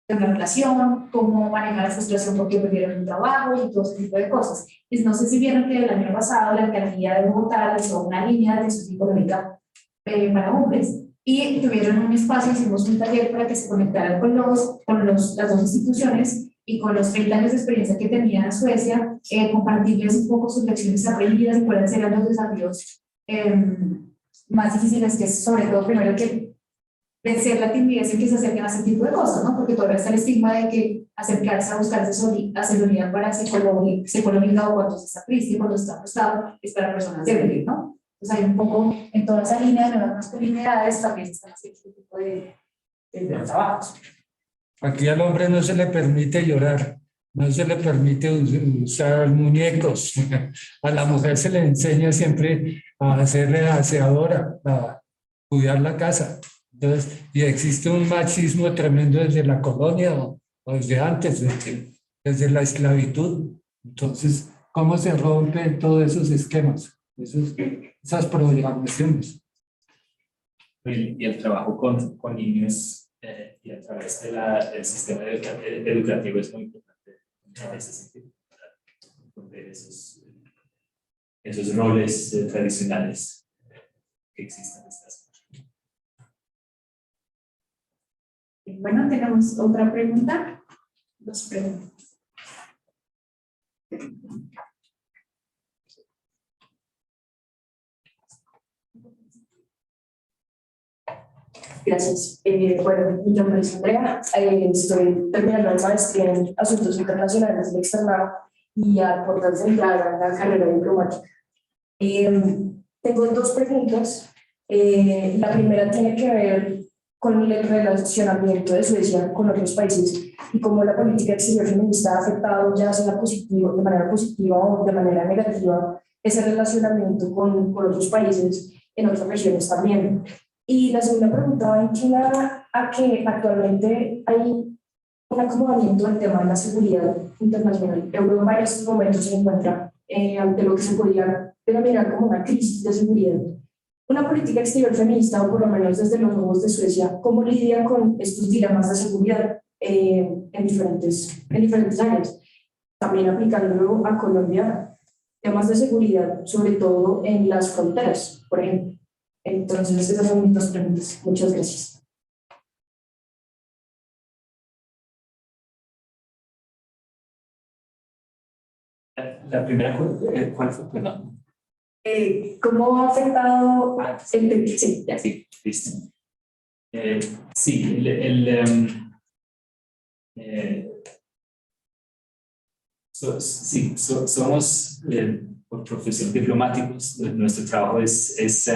de una relación, cómo manejar la frustración porque perdieron un trabajo y todo ese tipo de cosas. Y no sé si vieron que el año pasado la alcaldía de Bogotá lanzó una línea de atención psicológica para hombres y tuvieron un espacio, hicimos un taller para que se conectaran con las dos instituciones y con los 30 años de experiencia que tenía en Suecia, compartirles un poco sus lecciones aprendidas y cuáles eran los desafíos más difíciles, que es sobre todo primero que vencer la timidez en que se acerquen a ese tipo de cosas, ¿no? Porque todavía está el estigma de que acercarse a buscar asesoría para psicología o cuando se está triste, cuando se está frustrado, es para personas débiles, ¿no? Entonces hay un poco en toda esa línea de nuevas masculinidades también se están haciendo este tipo de trabajos. Aquí al hombre no se le permite llorar, no se le permite usar muñecos. A la mujer se le enseña siempre a ser aseadora, a cuidar la casa. Entonces, y existe un machismo tremendo desde la colonia o desde antes, desde la esclavitud. Entonces, ¿cómo se rompen todos esos esquemas, esas programaciones? Y el trabajo con niños y a través del sistema educativo es muy importante en ese sentido, para romper esos roles tradicionales. que existan estas cosas. Bueno, tenemos otra pregunta. Dos preguntas. Gracias. Bueno, mi nombre es Andrea. Estoy terminando la maestría en Asuntos Internacionales del Externado y a puertas de entrada en la carrera diplomática. Tengo dos preguntas. La primera tiene que ver con el relacionamiento de Suecia con otros países y cómo la política exterior feminista ha afectado, ya sea de manera positiva o de manera negativa, ese relacionamiento con otros países en otras regiones también. Y la segunda pregunta va inclinada a que actualmente hay un acomodamiento del tema de la seguridad internacional. Europa en estos momentos se encuentra ante lo que se podría denominar como una crisis de seguridad. Una política exterior feminista, o por lo menos desde los ojos de Suecia, ¿cómo lidia con estos dilemas de seguridad en diferentes áreas? También aplicándolo a Colombia, temas de seguridad, sobre todo en las fronteras, por ejemplo. Entonces, esas son mis dos preguntas. Muchas gracias. La primera, ¿cuál fue? Perdón. ¿Cómo ha afectado Sí, ya. sí, listo. Sí, somos por profesión diplomáticos. Nuestro trabajo es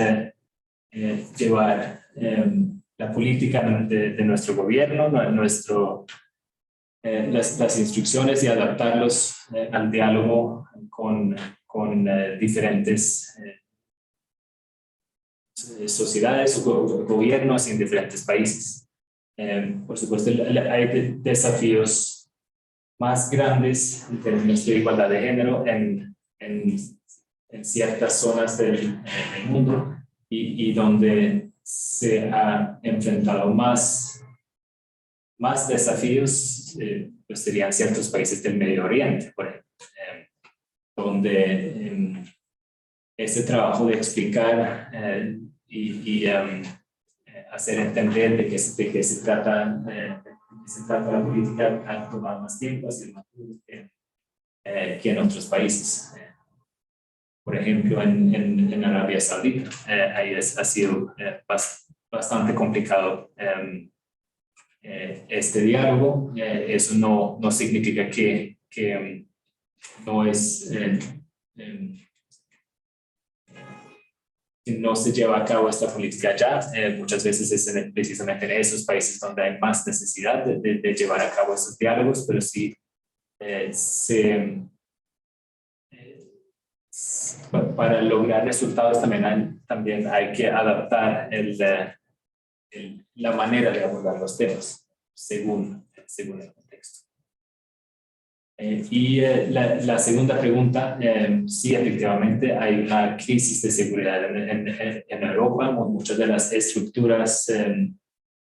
llevar la política de nuestro gobierno, las instrucciones y adaptarlos al diálogo con diferentes sociedades o gobiernos en diferentes países. Por supuesto, hay desafíos más grandes en términos de igualdad de género en ciertas zonas del mundo y donde se ha enfrentado más desafíos, pues serían ciertos países del Medio Oriente, por ejemplo, donde este trabajo de explicar y hacer entender de qué se trata la política ha tomado más tiempo, ha sido más duro que en otros países. Por ejemplo, en Arabia Saudita, ahí ha sido bastante complicado este diálogo. Eso no significa que no es no se lleva a cabo esta política ya. Muchas veces es precisamente en esos países donde hay más necesidad de llevar a cabo esos diálogos, pero sí para lograr resultados también hay que adaptar la manera de abordar los temas según el contexto. Y la segunda pregunta, sí, efectivamente hay una crisis de seguridad en Europa. Muchas de las estructuras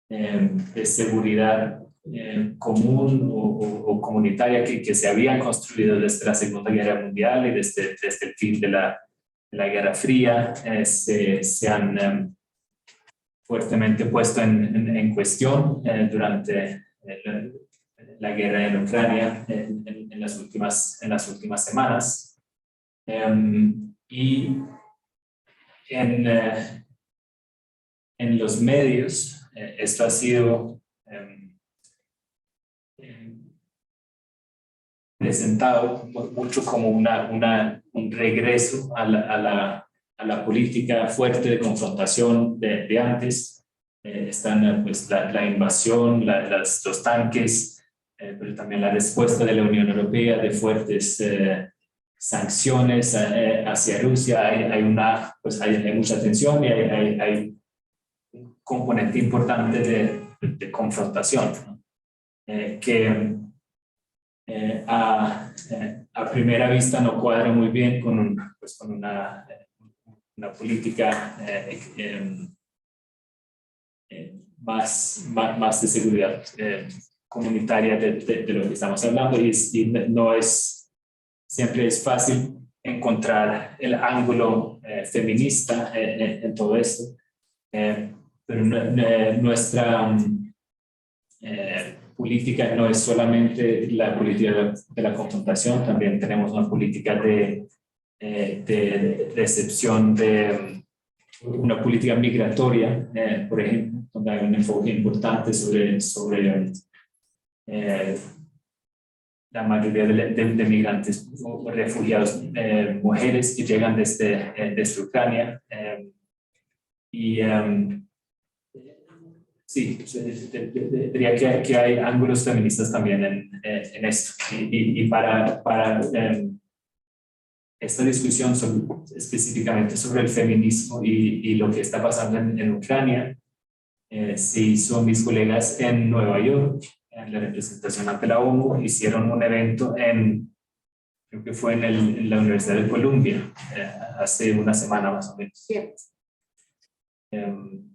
de seguridad común o comunitaria que se habían construido desde la Segunda Guerra Mundial y desde el fin de la Guerra Fría se han fuertemente puesto en cuestión durante la guerra en Ucrania en las últimas semanas. Y en los medios esto ha sido presentado mucho como un regreso a la política fuerte de confrontación de antes. Están pues la invasión, los tanques, pero también la respuesta de la Unión Europea de fuertes sanciones hacia Rusia. Hay mucha tensión y hay un componente importante de confrontación, ¿no? Que a primera vista no cuadra muy bien con una política más de seguridad comunitaria de lo que estamos hablando, y no siempre es fácil encontrar el ángulo feminista en todo esto. Pero nuestra política no es solamente la política de la confrontación, también tenemos una política de recepción, de una política migratoria, por ejemplo, donde hay un enfoque importante sobre la mayoría de migrantes o refugiados, mujeres que llegan desde Ucrania. Sí, diría que hay ángulos feministas también en esto. Y para esta discusión específicamente sobre el feminismo y lo que está pasando en Ucrania, se hizo mis colegas en Nueva York, en la representación ante la ONU, hicieron un evento creo que fue en la Universidad de Columbia, hace una semana más o menos.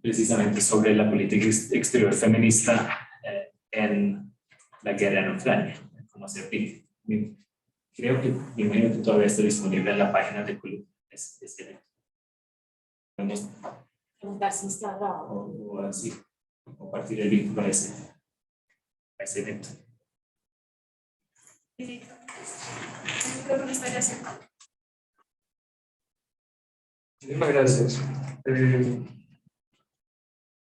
Precisamente sobre la política exterior feminista en la guerra en Ucrania, cómo se aplica. Creo que, me imagino que todavía está disponible en la página de Columbia. Podemos o así compartir el link para ese evento. Muchísimas gracias.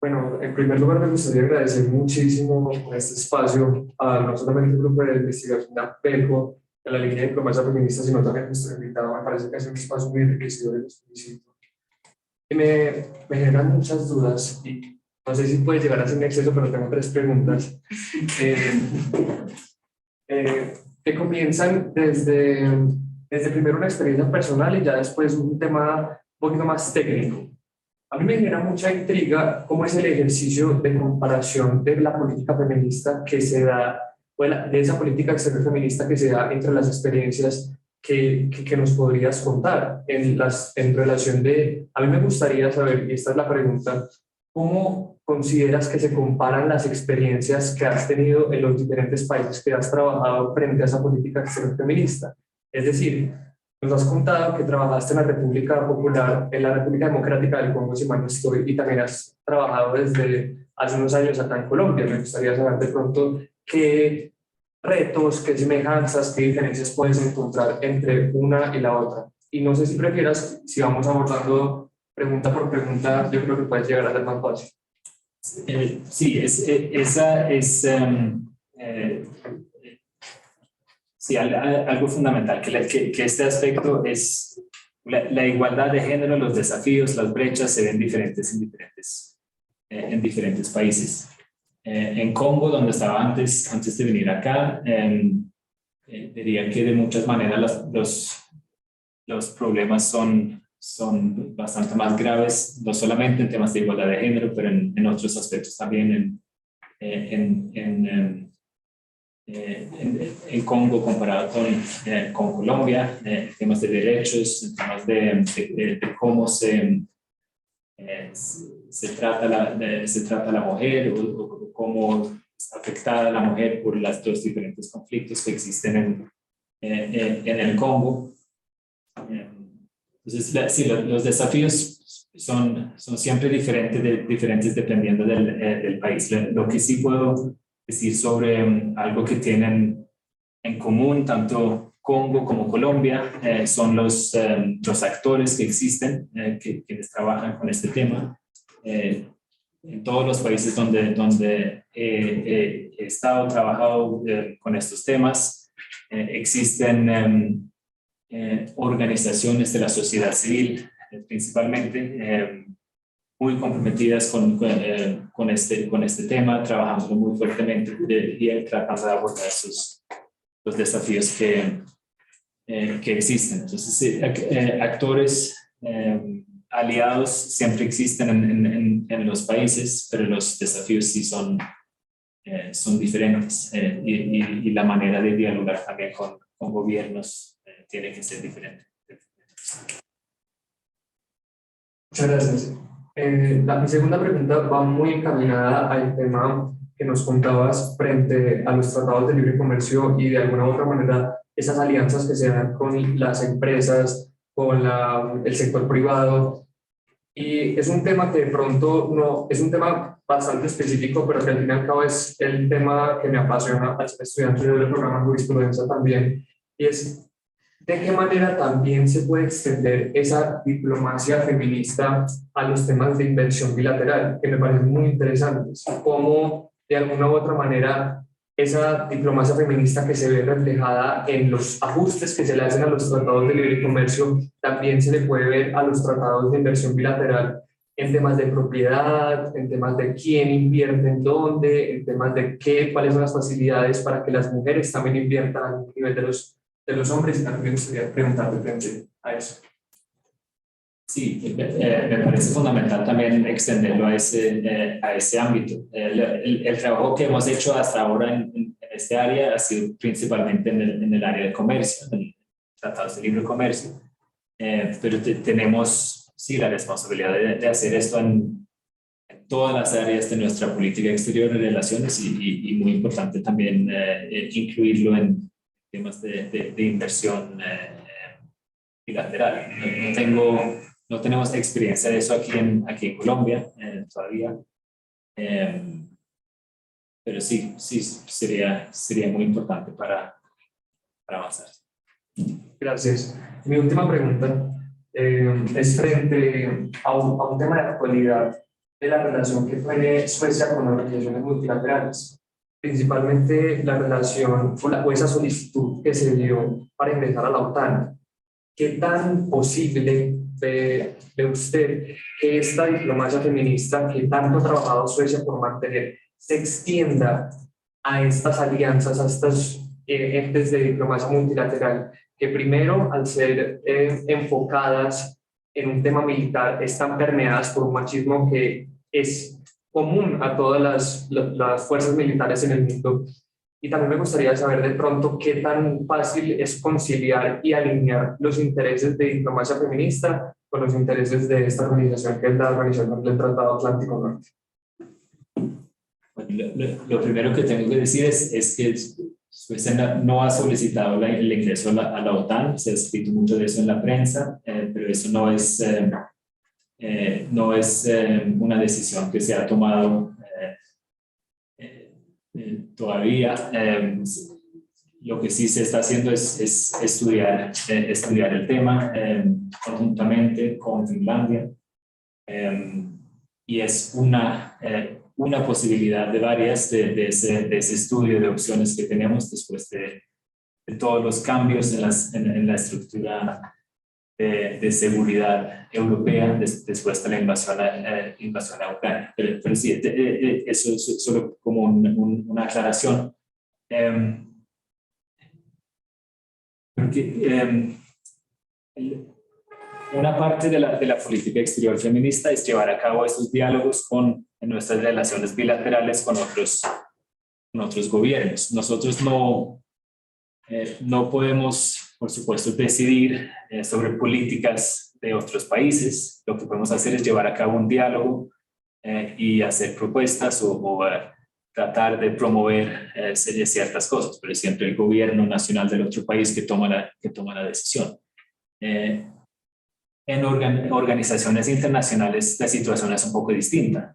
Bueno, en primer lugar me gustaría agradecer muchísimo este espacio a no solamente el grupo de investigación de APECO, de la línea de diplomacia feminista, sino también a nuestro invitado. Me parece que es un espacio muy enriquecedor y los felicito. Y me generan muchas dudas y no sé si puede llegar a ser un exceso, pero tengo 3 preguntas. Que comienzan desde primero una experiencia personal y ya después un tema un poquito más técnico. A mí me genera mucha intriga cómo es el ejercicio de comparación de la política feminista que se da, o de esa política exterior feminista que se da entre las experiencias que nos podrías contar en relación de, a mí me gustaría saber, y esta es la pregunta, ¿cómo consideras que se comparan las experiencias que has tenido en los diferentes países que has trabajado frente a esa política exterior feminista? Es decir, nos has contado que trabajaste en la República Popular, en la República Democrática del Congo, si mal no estoy, y también has trabajado desde hace unos años acá en Colombia. Me gustaría saber de pronto qué retos, qué semejanzas, qué diferencias puedes encontrar entre una y la otra. Y no sé si prefieras, si vamos abordando pregunta por pregunta, yo creo que puedes llegar a ser más fácil. Sí, esa es sí, algo fundamental, que este aspecto es la igualdad de género, los desafíos, las brechas se ven diferentes en diferentes países. En Congo, donde estaba antes de venir acá, diría que de muchas maneras los problemas son bastante más graves, no solamente en temas de igualdad de género, pero en otros aspectos también en Congo comparado con Colombia, temas de derechos, temas de cómo se trata la mujer o cómo está afectada la mujer por los diferentes conflictos que existen en el Congo. Entonces, sí, los desafíos son siempre diferentes dependiendo del país. Lo que sí puedo decir sobre algo que tienen en común tanto Congo como Colombia son los actores que existen, quienes trabajan con este tema. En todos los países donde he trabajado con estos temas, existen organizaciones de la sociedad civil, principalmente, muy comprometidas con este tema, trabajando muy fuertemente y tratando de abordar los desafíos que existen. Entonces, actores aliados siempre existen en los países, pero los desafíos sí son diferentes y la manera de dialogar también con gobiernos tiene que ser diferente. Muchas gracias. Mi segunda pregunta va muy encaminada al tema que nos contabas frente a los tratados de libre comercio y de alguna u otra manera esas alianzas que se dan con las empresas, con el sector privado. Y es un tema que de pronto no, es un tema bastante específico, pero que al fin y al cabo es el tema que me apasiona al ser estudiante del programa de jurisprudencia también, y es de qué manera también se puede extender esa diplomacia feminista a los temas de inversión bilateral, que me parecen muy interesantes, cómo de alguna u otra manera esa diplomacia feminista que se ve reflejada en los ajustes que se le hacen a los tratados de libre comercio, también se le puede ver a los tratados de inversión bilateral en temas de propiedad, en temas de quién invierte en dónde, en temas de cuáles son las facilidades para que las mujeres también inviertan a nivel de los hombres. Y también me gustaría preguntarte frente a eso. Sí, me parece fundamental también extenderlo a ese ámbito. El trabajo que hemos hecho hasta ahora en este área ha sido principalmente en el área de comercio, en tratados de libre comercio, pero tenemos sí la responsabilidad de hacer esto en todas las áreas de nuestra política exterior y relaciones, y muy importante también incluirlo en temas de inversión bilateral. No tenemos experiencia de eso aquí en Colombia todavía, pero sí sería muy importante para avanzar. Gracias. Mi última pregunta es frente a un tema de actualidad de la relación que tiene Suecia con las organizaciones multilaterales, principalmente la relación o esa solicitud que se dio para ingresar a la OTAN. ¿Qué tan posible ve usted que esta diplomacia feminista que tanto ha trabajado Suecia por mantener se extienda a estas alianzas, a estas entes de diplomacia multilateral, que primero, al ser enfocadas en un tema militar, están permeadas por un machismo que es común a todas las fuerzas militares en el mundo? Y también me gustaría saber de pronto qué tan fácil es conciliar y alinear los intereses de diplomacia feminista con los intereses de esta organización, que es la Organización del Tratado Atlántico Norte. Bueno, lo primero que tengo que decir es que Suecia no ha solicitado el ingreso a la OTAN. Se ha escrito mucho de eso en la prensa, pero eso no es una decisión que se ha tomado todavía. Lo que sí se está haciendo es estudiar el tema conjuntamente con Finlandia, y es una posibilidad de varias de ese estudio de opciones que tenemos después de todos los cambios en la estructura de seguridad europea después de la invasión a Ucrania. Pero sí, eso es solo como una aclaración. Porque una parte de la política exterior feminista es llevar a cabo estos diálogos en nuestras relaciones bilaterales con otros gobiernos. Nosotros no podemos, por supuesto, decidir sobre políticas de otros países. Lo que podemos hacer es llevar a cabo un diálogo y hacer propuestas o tratar de promover ciertas cosas, pero es siempre el gobierno nacional del otro país que toma la decisión. En organizaciones internacionales la situación es un poco distinta.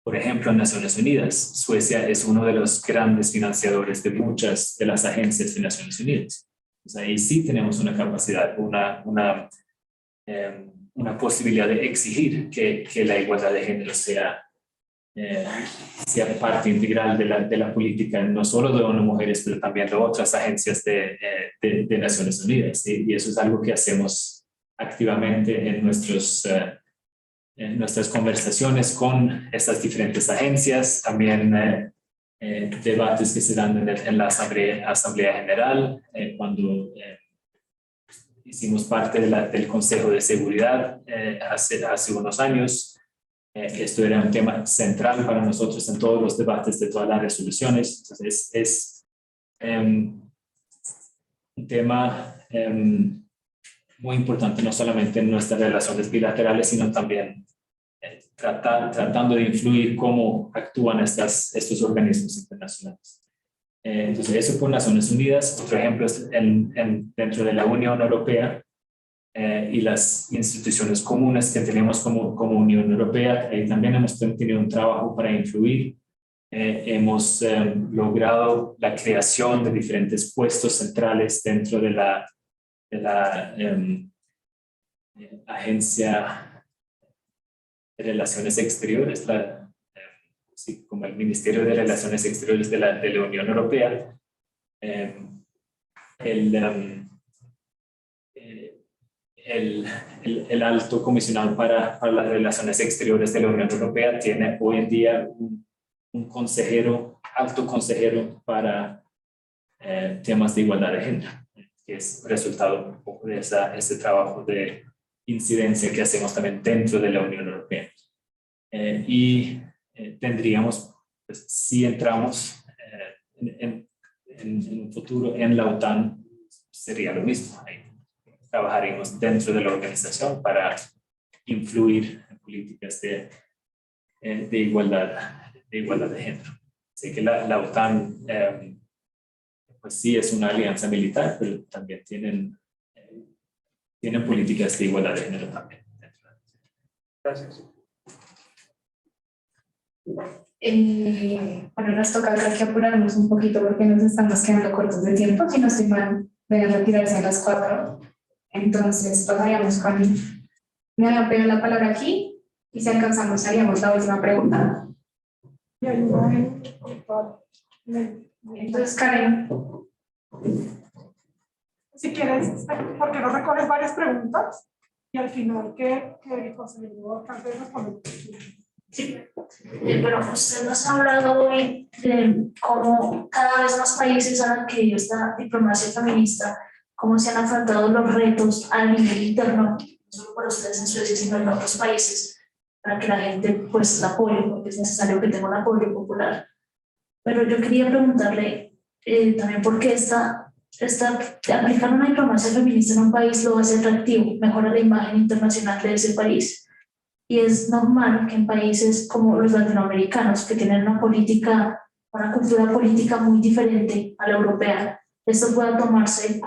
Por ejemplo, en Naciones Unidas, Suecia es uno de los grandes financiadores de muchas de las agencias de Naciones Unidas. Pues ahí sí tenemos una capacidad, una posibilidad de exigir que la igualdad de género sea parte integral de la política, no solo de ONU Mujeres, pero también de otras agencias de Naciones Unidas. Y eso es algo que hacemos activamente en nuestras conversaciones con estas diferentes agencias, también debates que se dan en la Asamblea General, cuando hicimos parte del Consejo de Seguridad hace unos años. Esto era un tema central para nosotros en todos los debates de todas las resoluciones. Entonces es un tema muy importante, no solamente en nuestras relaciones bilaterales, sino también tratando de influir cómo actúan estos organismos internacionales. Entonces, eso por Naciones Unidas. Otro ejemplo es dentro de la Unión Europea y las instituciones comunes que tenemos como Unión Europea. También hemos tenido un trabajo para influir. Hemos logrado la creación de diferentes puestos centrales dentro de la Agencia de Relaciones Exteriores, como el Ministerio de Relaciones Exteriores de la Unión Europea. El alto comisionado para las relaciones exteriores de la Unión Europea tiene hoy en día un consejero, alto consejero para temas de igualdad de género, que es resultado un poco de ese trabajo de incidencia que hacemos también dentro de la Unión Europea. Tendríamos, pues, si entramos en un futuro en la OTAN, sería lo mismo. Trabajaremos dentro de la organización para influir en políticas de igualdad de género. Así que la OTAN, pues sí es una alianza militar, pero también tienen políticas de igualdad de género también. Gracias. Bueno, nos toca creo que apurarnos un poquito porque nos estamos quedando cortos de tiempo. Si no estoy mal, deben retirarse a las 4. Entonces pasaríamos con... Me voy a pedir la palabra aquí y si alcanzamos haríamos la última pregunta. Entonces, Karen. Si quieres, ¿por qué no recoges varias preguntas? Y al final que José Luis tal vez responda. Sí. Bueno, usted nos ha hablado hoy de cómo cada vez más países han adquirido esta diplomacia feminista, cómo se han afrontado los retos a nivel interno, no solo por ustedes en Suecia, sino en otros países, para que la gente pues la apoye, porque es necesario que tenga un apoyo popular. Pero yo quería preguntarle también por qué aplicar una diplomacia feminista en un país lo hace atractivo, mejora la imagen internacional de ese país. Y es normal que en países como los latinoamericanos, que tienen una cultura política muy diferente a la europea, esto pueda tomarse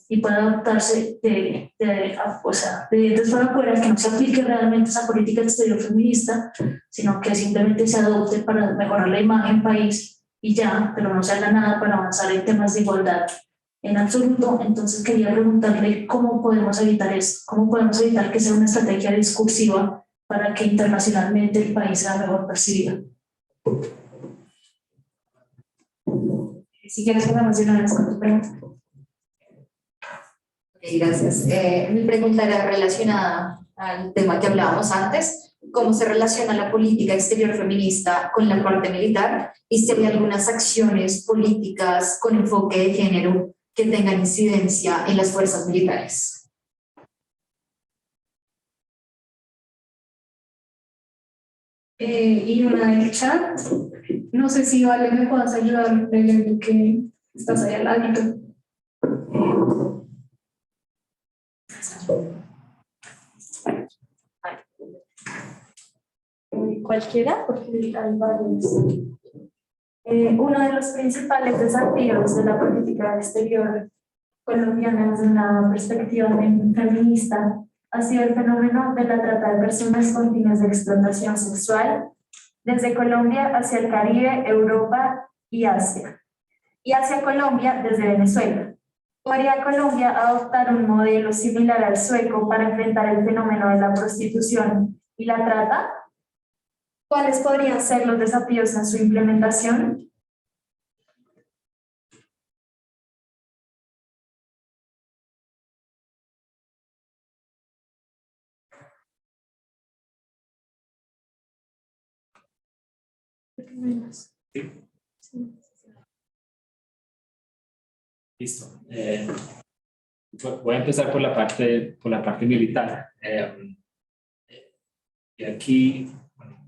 y pueda adoptarse desde afuera, que no se aplique realmente esa política exterior feminista, sino que simplemente se adopte para mejorar la imagen país y ya, pero no se haga nada para avanzar en temas de igualdad en absoluto. Entonces quería preguntarle cómo podemos evitar eso, cómo podemos evitar que sea una estrategia discursiva para que internacionalmente el país sea mejor percibido. Si quieres, podemos ir a una segunda pregunta. Gracias. Mi pregunta era relacionada al tema que hablábamos antes, cómo se relaciona la política exterior feminista con la parte militar y si hay algunas acciones políticas con enfoque de género que tengan incidencia en las fuerzas militares. Y una del chat. No sé si Vale me puedas ayudar leyendo que estás ahí al ladito. Cualquiera, porque hay varios. Uno de los principales desafíos de la política exterior colombiana desde una perspectiva feminista ha sido el fenómeno de la trata de personas con fines de explotación sexual desde Colombia hacia el Caribe, Europa y Asia. Y hacia Colombia desde Venezuela. ¿Podría Colombia adoptar un modelo similar al sueco para enfrentar el fenómeno de la prostitución y la trata? ¿Cuáles podrían ser los desafíos en su implementación? Sí. Listo. Voy a empezar por la parte militar. Y aquí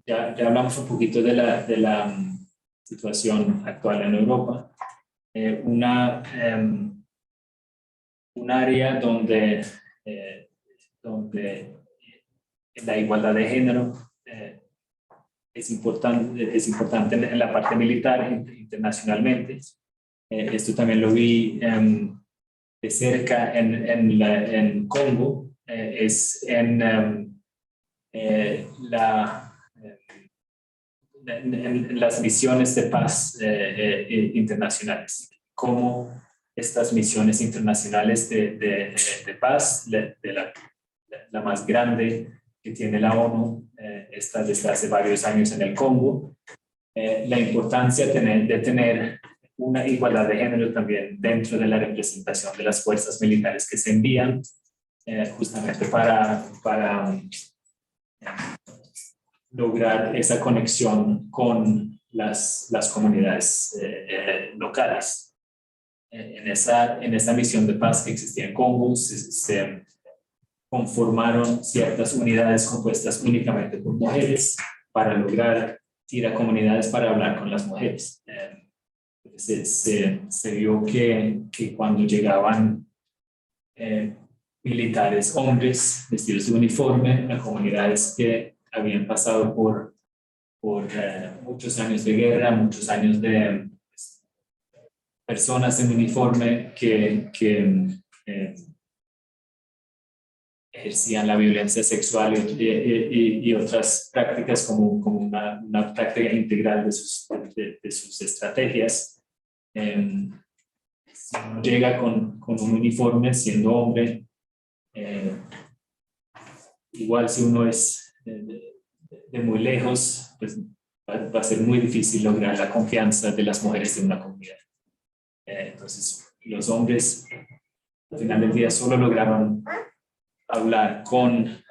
ya hablamos un poquito de la situación actual en Europa. Un área donde la igualdad de género es importante en la parte militar internacionalmente. Esto también lo vi de cerca en Congo, es en las misiones de paz internacionales. Cómo estas misiones internacionales de paz, la más grande que tiene la ONU, está desde hace varios años en el Congo, la importancia de tener una igualdad de género también dentro de la representación de las fuerzas militares que se envían, justamente para lograr esa conexión con las comunidades locales. En esa misión de paz que existía en Congo, se conformaron ciertas unidades compuestas únicamente por mujeres para lograr ir a comunidades para hablar con las mujeres. Se vio que cuando llegaban militares hombres vestidos de uniforme a comunidades que habían pasado por muchos años de guerra, muchos años de personas en uniforme que ejercían la violencia sexual y otras prácticas como una práctica integral de sus estrategias. Si uno llega con un uniforme siendo hombre, igual si uno es de muy lejos, pues va a ser muy difícil lograr la confianza de las mujeres de una comunidad. Entonces, los hombres al final del día solo lograron hablar con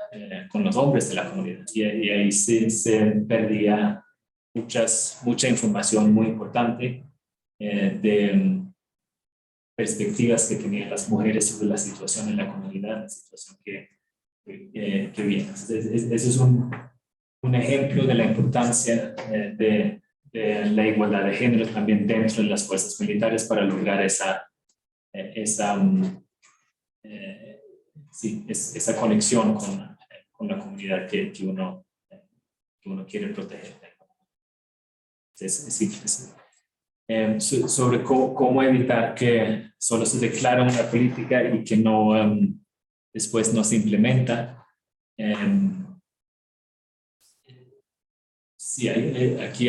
los hombres de la comunidad y ahí se perdía mucha información muy importante de perspectivas que tenían las mujeres sobre la situación en la comunidad, la situación que viene. Ese es un ejemplo de la importancia de la igualdad de género también dentro de las fuerzas militares para lograr esa conexión con la comunidad que uno quiere proteger. Sobre cómo evitar que solo se declara una política y que después no se implementa. Sí, aquí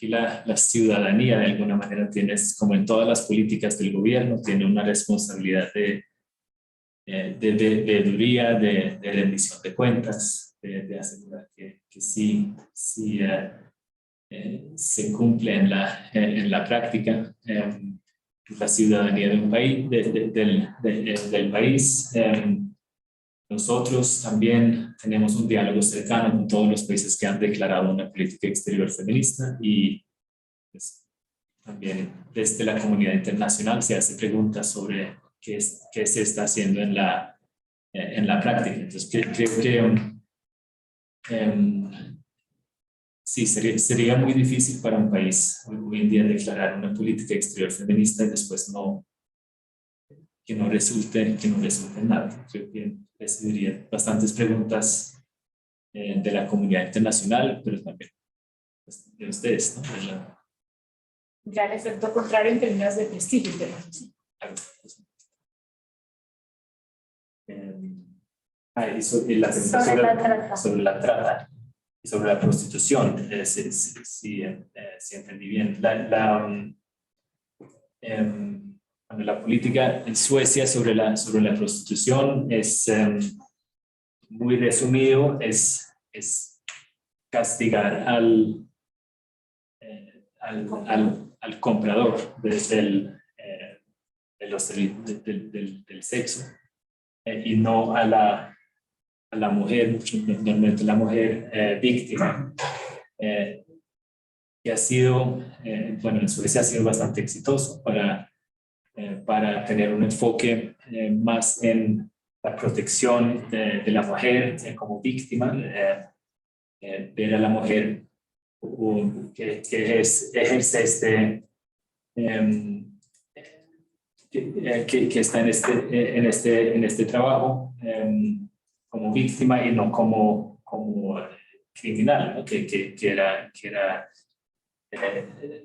la ciudadanía de alguna manera tiene, como en todas las políticas del gobierno, tiene una responsabilidad de veeduría, de rendición de cuentas, de asegurar que sí se cumple en la práctica la ciudadanía de un país, del país. Nosotros también tenemos un diálogo cercano con todos los países que han declarado una política exterior feminista y pues, también desde la comunidad internacional se hace preguntas sobre qué se está haciendo en la práctica. Entonces creo que sí, sería muy difícil para un país hoy en día declarar una política exterior feminista y después que no resulte en nada. Creo que recibiría bastantes preguntas de la comunidad internacional, pero también pues, de ustedes, ¿no? Ya el efecto contrario en términos de prestigio internacional. Y la pregunta sobre la trata y sobre la prostitución, si entendí bien. La política en Suecia sobre la prostitución es muy resumido, es castigar al comprador del sexo y no a la mujer, normalmente la mujer víctima, que ha sido, en Suecia ha sido bastante exitoso para tener un enfoque más en la protección de la mujer como víctima, ver a la mujer que ejerce que está en este trabajo como víctima y no como criminal, ¿no? que era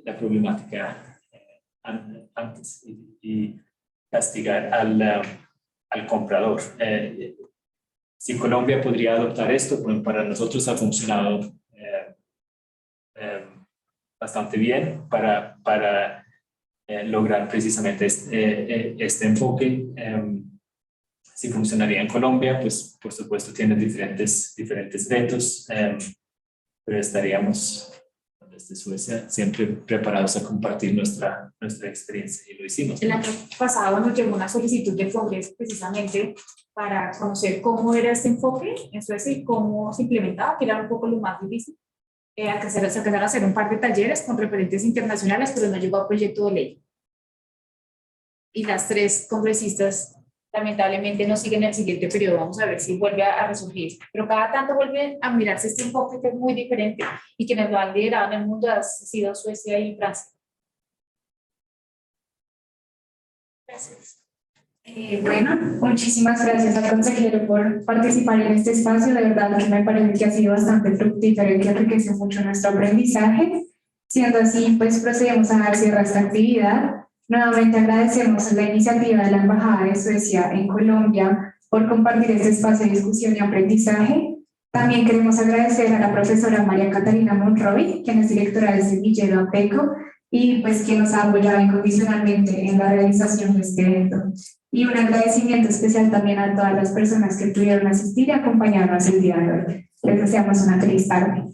la problemática antes, y castigar al comprador. Si Colombia podría adoptar esto, pues para nosotros ha funcionado bastante bien para lograr precisamente este enfoque. Si funcionaría en Colombia, pues por supuesto tiene diferentes retos, pero estaríamos desde Suecia siempre preparados a compartir nuestra experiencia, y lo hicimos. El año pasado nos llegó una solicitud de enfoques precisamente para conocer cómo era este enfoque en Suecia y cómo se implementaba, que era un poco lo más difícil. Se alcanzaron a hacer un par de talleres con referentes internacionales, pero no llegó a proyecto de ley. Y las 3 congresistas lamentablemente no siguen el siguiente periodo. Vamos a ver si vuelve a resurgir. Pero cada tanto vuelve a mirarse este enfoque que es muy diferente, y quienes lo han liderado en el mundo han sido Suecia y Francia. Gracias. Bueno, muchísimas gracias al consejero por participar en este espacio. De verdad que me parece que ha sido bastante fructífero y que enriquece mucho nuestro aprendizaje. Siendo así, pues procedemos a dar cierre a esta actividad. Nuevamente agradecemos la iniciativa de la Embajada de Suecia en Colombia por compartir este espacio de discusión y aprendizaje. También queremos agradecer a la profesora María Catalina Monroy, quien es directora del Semillero APECO, y pues quien nos ha apoyado incondicionalmente en la realización de este evento. Y un agradecimiento especial también a todas las personas que pudieron asistir y acompañarnos el día de hoy. Les deseamos una feliz tarde.